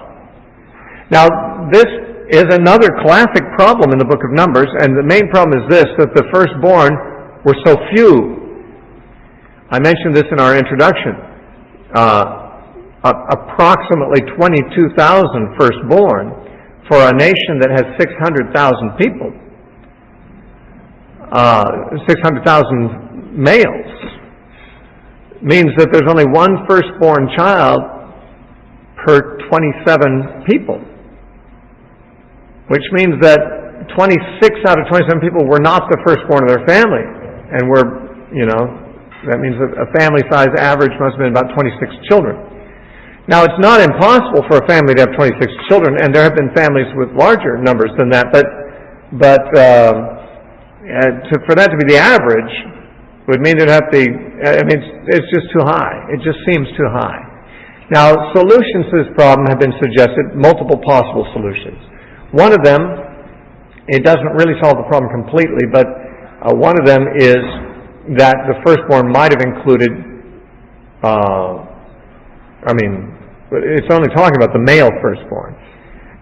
Now, this is another classic problem in the book of Numbers, and the main problem is this: that the firstborn were so few. I mentioned this in our introduction. Approximately 22,000 firstborn for a nation that has 600,000 people. 600,000 males. Means that there's only one firstborn child per 27 people. Which means that 26 out of 27 people were not the firstborn of their family. And that means that a family size average must have been about 26 children. Now, it's not impossible for a family to have 26 children, and there have been families with larger numbers than that, but for that to be the average would mean there'd have to be, it's just too high. It just seems too high. Now, solutions to this problem have been suggested, multiple possible solutions. One of them, it doesn't really solve the problem completely, but one of them is that the firstborn might have included, But it's only talking about the male firstborn.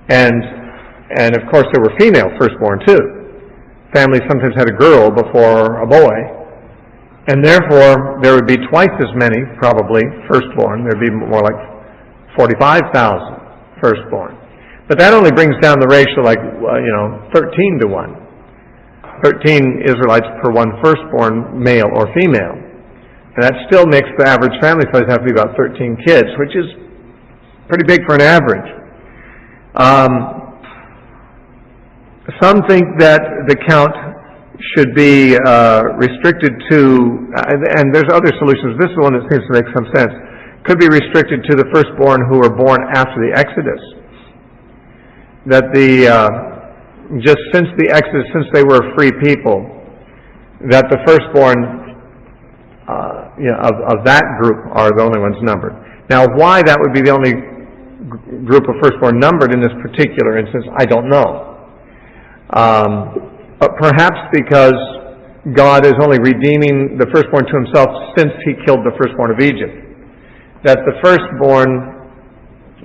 And of course there were female firstborn too. Families sometimes had a girl before a boy. And therefore there would be twice as many, probably, firstborn. There would be more like 45,000 firstborn. But that only brings down the ratio like, 13 to 1. 13 Israelites per one firstborn, male or female. And that still makes the average family size have to be about 13 kids, which is pretty big for an average. Some think that the count should be restricted to, and there's other solutions. This is one that seems to make some sense. Could be restricted to the firstborn who were born after the Exodus. That just since the Exodus, since they were a free people, that the firstborn of that group are the only ones numbered. Now, why that would be the only group of firstborn numbered in this particular instance, I don't know. But perhaps because God is only redeeming the firstborn to himself since he killed the firstborn of Egypt. That the firstborn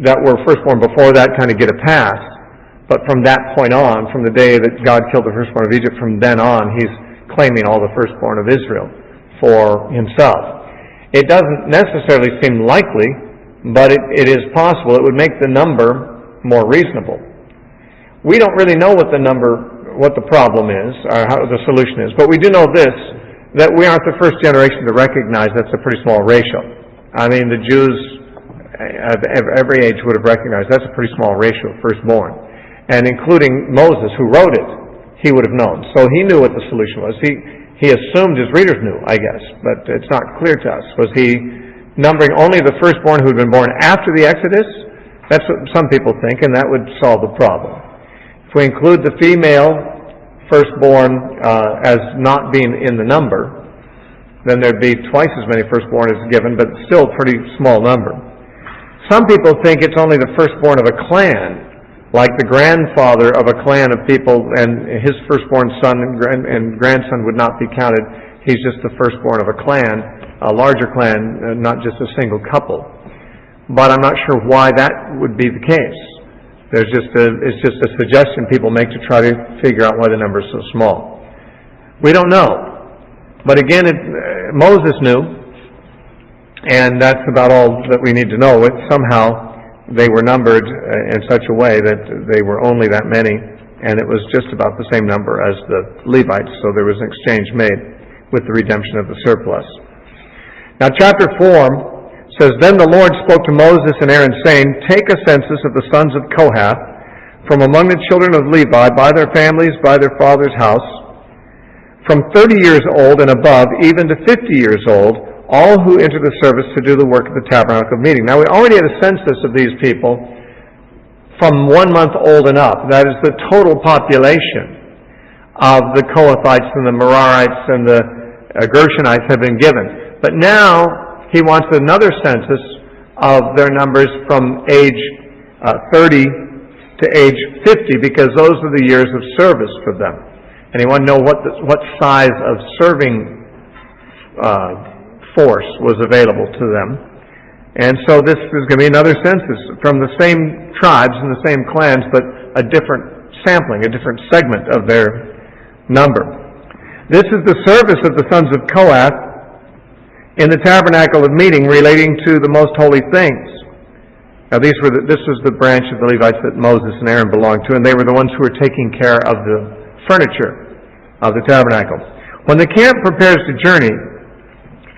that were firstborn before that kind of get a pass. But from that point on, from the day that God killed the firstborn of Egypt, from then on, he's claiming all the firstborn of Israel for himself. It doesn't necessarily seem likely, but it is possible. It would make the number more reasonable. We don't really know what the problem is, or how the solution is, but we do know this, that we aren't the first generation to recognize that's a pretty small ratio. I mean, the Jews of every age would have recognized that's a pretty small ratio of firstborn. And including Moses, who wrote it, he would have known. So he knew what the solution was. He assumed his readers knew, I guess, but it's not clear to us. Was he numbering only the firstborn who had been born after the Exodus? That's what some people think, and that would solve the problem. If we include the female firstborn as not being in the number, then there'd be twice as many firstborn as given, but still a pretty small number. Some people think it's only the firstborn of a clan, like the grandfather of a clan of people, and his firstborn son and grandson would not be counted. He's just the firstborn of a clan, a larger clan, not just a single couple. But I'm not sure why that would be the case. It's just a suggestion people make to try to figure out why the number is so small. We don't know. But again, Moses knew, and that's about all that we need to know. Somehow they were numbered in such a way that they were only that many, and it was just about the same number as the Levites, so there was an exchange made with the redemption of the surplus. Now chapter 4 says, Then the Lord spoke to Moses and Aaron, saying, Take a census of the sons of Kohath from among the children of Levi, by their families, by their father's house, from 30 years old and above, even to 50 years old, all who enter the service to do the work of the Tabernacle of Meeting. Now, we already had a census of these people from 1 month old and up. That is the total population of the Kohathites and the Merarites and the Gershonites have been given. But now, he wants another census of their numbers from age 30 to age 50, because those are the years of service for them. And he wanted to know what size of serving force was available to them. And so this is going to be another census from the same tribes and the same clans, but a different sampling, a different segment of their number. This is the service of the sons of Kohath in the Tabernacle of Meeting relating to the most holy things. Now this was the branch of the Levites that Moses and Aaron belonged to, and they were the ones who were taking care of the furniture of the tabernacle. When the camp prepares to journey,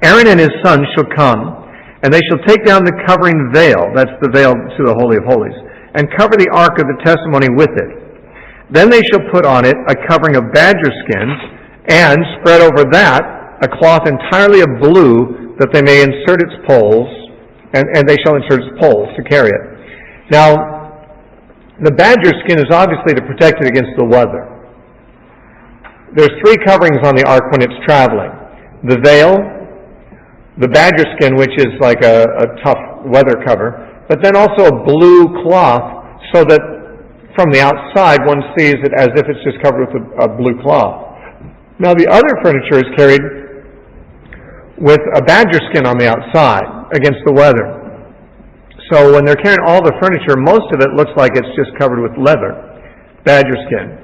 Aaron and his sons shall come, and they shall take down the covering veil, that's the veil to the Holy of Holies, and cover the ark of the testimony with it. Then they shall put on it a covering of badger skins, and spread over that a cloth entirely of blue, that they may insert its poles, and they shall insert its poles to carry it. Now, the badger skin is obviously to protect it against the weather. There's 3 coverings on the ark when it's traveling. The veil, the badger skin, which is like a tough weather cover, but then also a blue cloth, so that from the outside one sees it as if it's just covered with a blue cloth. Now the other furniture is carried with a badger skin on the outside against the weather. So when they're carrying all the furniture, most of it looks like it's just covered with leather, badger skin.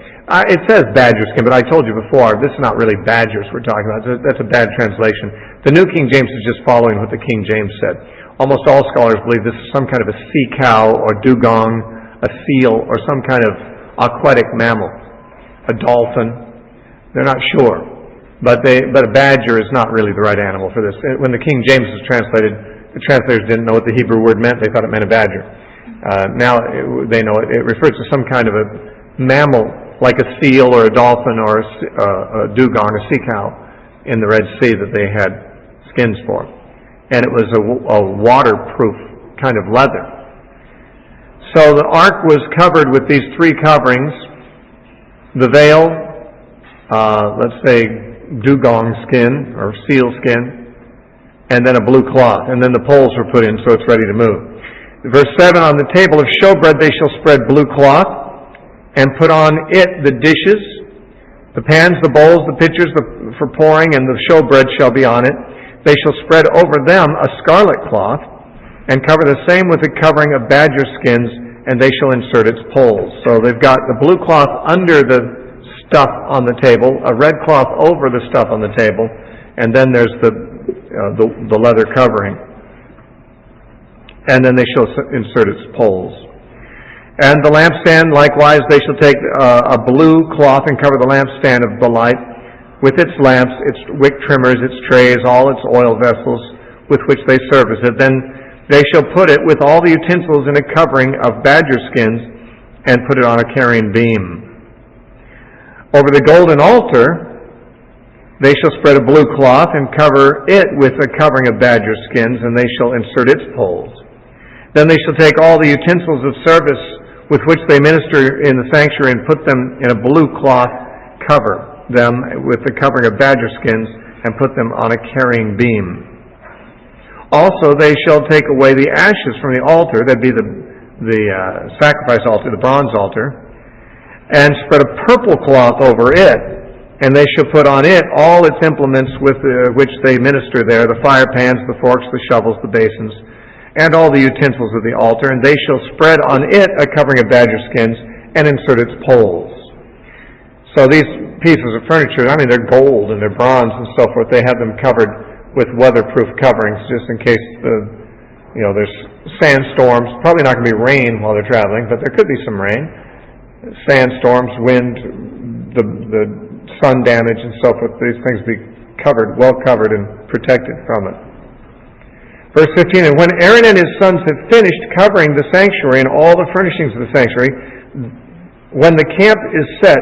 It says badger skin, but I told you before, this is not really badgers we're talking about. That's a bad translation. The New King James is just following what the King James said. Almost all scholars believe this is some kind of a sea cow or dugong, a seal, or some kind of aquatic mammal, a dolphin. They're not sure. But a badger is not really the right animal for this. When the King James was translated, the translators didn't know what the Hebrew word meant. They thought it meant a badger. Now they know it. It refers to some kind of a mammal, like a seal or a dolphin or a dugong, a sea cow, in the Red Sea that they had skins for. And it was a waterproof kind of leather. So the ark was covered with these three coverings: the veil, let's say dugong skin or seal skin, and then a blue cloth. And then the poles were put in so it's ready to move. Verse 7, on the table of showbread they shall spread blue cloth, and put on it the dishes, the pans, the bowls, the pitchers for pouring, and the showbread shall be on it. They shall spread over them a scarlet cloth, and cover the same with a covering of badger skins, and they shall insert its poles. So they've got the blue cloth under the stuff on the table, a red cloth over the stuff on the table, and then there's the leather covering. And then they shall insert its poles. And the lampstand, likewise, they shall take a blue cloth and cover the lampstand of the light with its lamps, its wick trimmers, its trays, all its oil vessels with which they service it. Then they shall put it with all the utensils in a covering of badger skins and put it on a carrying beam. Over the golden altar, they shall spread a blue cloth and cover it with a covering of badger skins, and they shall insert its poles. Then they shall take all the utensils of service with which they minister in the sanctuary and put them in a blue cloth, cover them with the covering of badger skins, and put them on a carrying beam. Also they shall take away the ashes from the altar, that'd be the sacrifice altar, the bronze altar, and spread a purple cloth over it, and they shall put on it all its implements with which they minister there, the fire pans, the forks, the shovels, the basins, and all the utensils of the altar, and they shall spread on it a covering of badger skins and insert its poles. So these pieces of furniture, they're gold and they're bronze and so forth. They have them covered with weatherproof coverings just in case there's sandstorms. Probably not going to be rain while they're traveling, but there could be some rain. Sandstorms, wind, the sun damage and so forth. These things be covered, well covered and protected from it. Verse 15, and when Aaron and his sons have finished covering the sanctuary and all the furnishings of the sanctuary, when the camp is set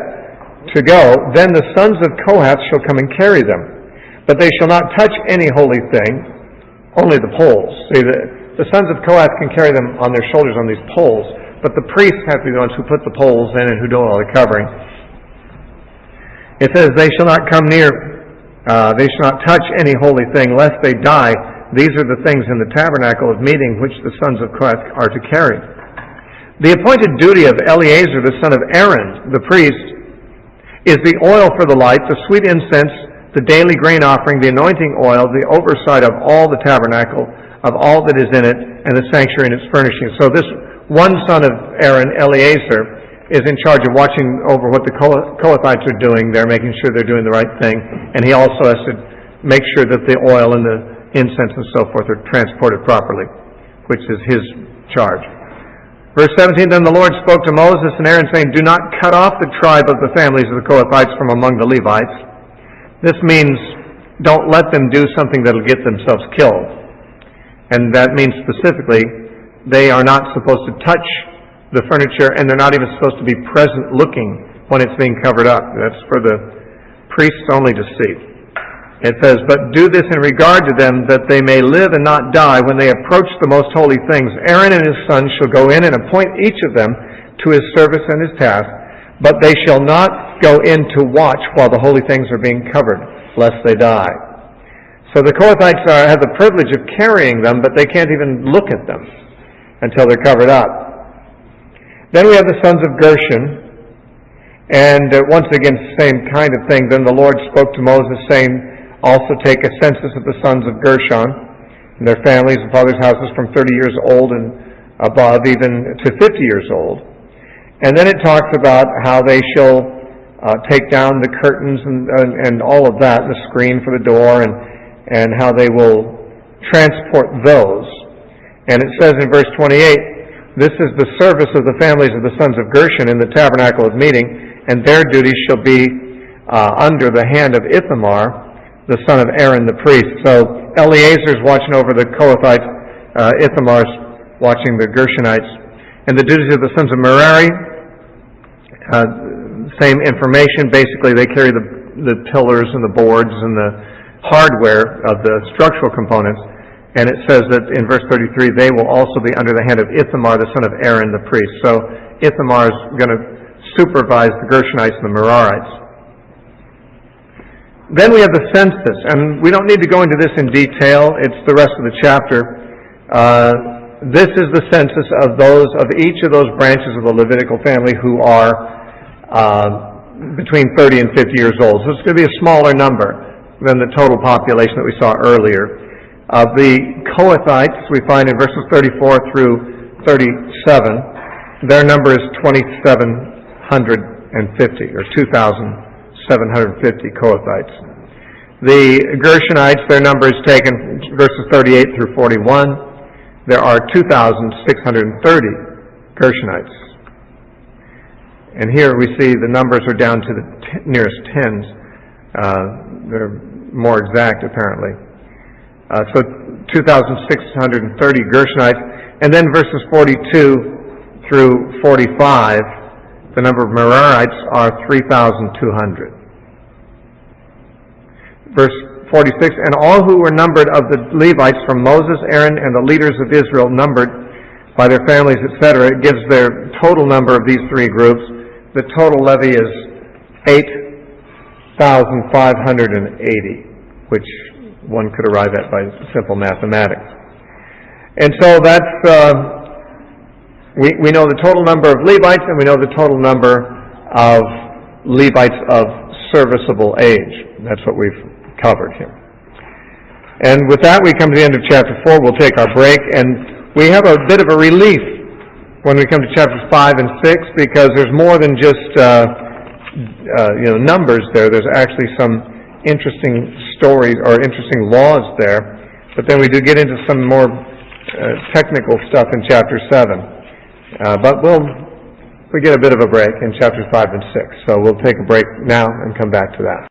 to go, then the sons of Kohath shall come and carry them. But they shall not touch any holy thing, only the poles. See, the sons of Kohath can carry them on their shoulders on these poles, but the priests have to be the ones who put the poles in and who do all the covering. It says, they shall not come near, they shall not touch any holy thing, lest they die. These are the things in the tabernacle of meeting which the sons of Kohath are to carry. The appointed duty of Eleazar, the son of Aaron, the priest, is the oil for the light, the sweet incense, the daily grain offering, the anointing oil, the oversight of all the tabernacle, of all that is in it, and the sanctuary and its furnishings. So this one son of Aaron, Eleazar, is in charge of watching over what the Kohathites are doing. They're making sure they're doing the right thing. And he also has to make sure that the oil and the incense and so forth are transported properly, which is his charge. Verse 17, then the Lord spoke to Moses and Aaron, saying, do not cut off the tribe of the families of the Kohathites from among the Levites. This means don't let them do something that will get themselves killed. And that means specifically they are not supposed to touch the furniture, and they're not even supposed to be present looking when it's being covered up. That's for the priests only to see. It says, but do this in regard to them, that they may live and not die when they approach the most holy things. Aaron and his sons shall go in and appoint each of them to his service and his task, but they shall not go in to watch while the holy things are being covered, lest they die. So the Kohathites have the privilege of carrying them, but they can't even look at them until they're covered up. Then we have the sons of Gershon, and once again, same kind of thing. Then the Lord spoke to Moses, saying, also take a census of the sons of Gershon and their families and fathers' houses from 30 years old and above, even to 50 years old. And then it talks about how they shall take down the curtains and all of that, the screen for the door, and how they will transport those. And it says in verse 28, this is the service of the families of the sons of Gershon in the tabernacle of meeting, and their duties shall be under the hand of Ithamar, the son of Aaron the priest. So Eleazar's watching over the Kohathites, Ithamar's watching the Gershonites. And the duties of the sons of Merari, same information. Basically, they carry the pillars and the boards and the hardware of the structural components. And it says that in verse 33, they will also be under the hand of Ithamar, the son of Aaron the priest. So Ithamar is going to supervise the Gershonites and the Merarites. Then we have the census, and we don't need to go into this in detail. It's the rest of the chapter. This is the census of each of those branches of the Levitical family who are between 30 and 50 years old. So it's going to be a smaller number than the total population that we saw earlier. Of the Kohathites, we find in verses 34 through 37, their number is 2,750, or 2,750 Kohathites. The Gershonites, their number is taken verses 38 through 41. There are 2,630 Gershonites. And here we see the numbers are down to the nearest tens. They're more exact, apparently. So 2,630 Gershonites. And then verses 42 through 45, the number of Merarites are 3,200. Verse 46, and all who were numbered of the Levites from Moses, Aaron, and the leaders of Israel numbered by their families, etc. It gives their total number of these three groups. The total levy is 8,580, which one could arrive at by simple mathematics. And so that's, we know the total number of Levites, and we know the total number of Levites of serviceable age. That's what we've covered here. And with that, we come to the end of chapter 4. We'll take our break, and we have a bit of a relief when we come to chapters 5 and 6, because there's more than just numbers there. There's actually some interesting stories or interesting laws there. But then we do get into some more technical stuff in chapter 7. But we get a bit of a break in chapters 5 and 6. So we'll take a break now and come back to that.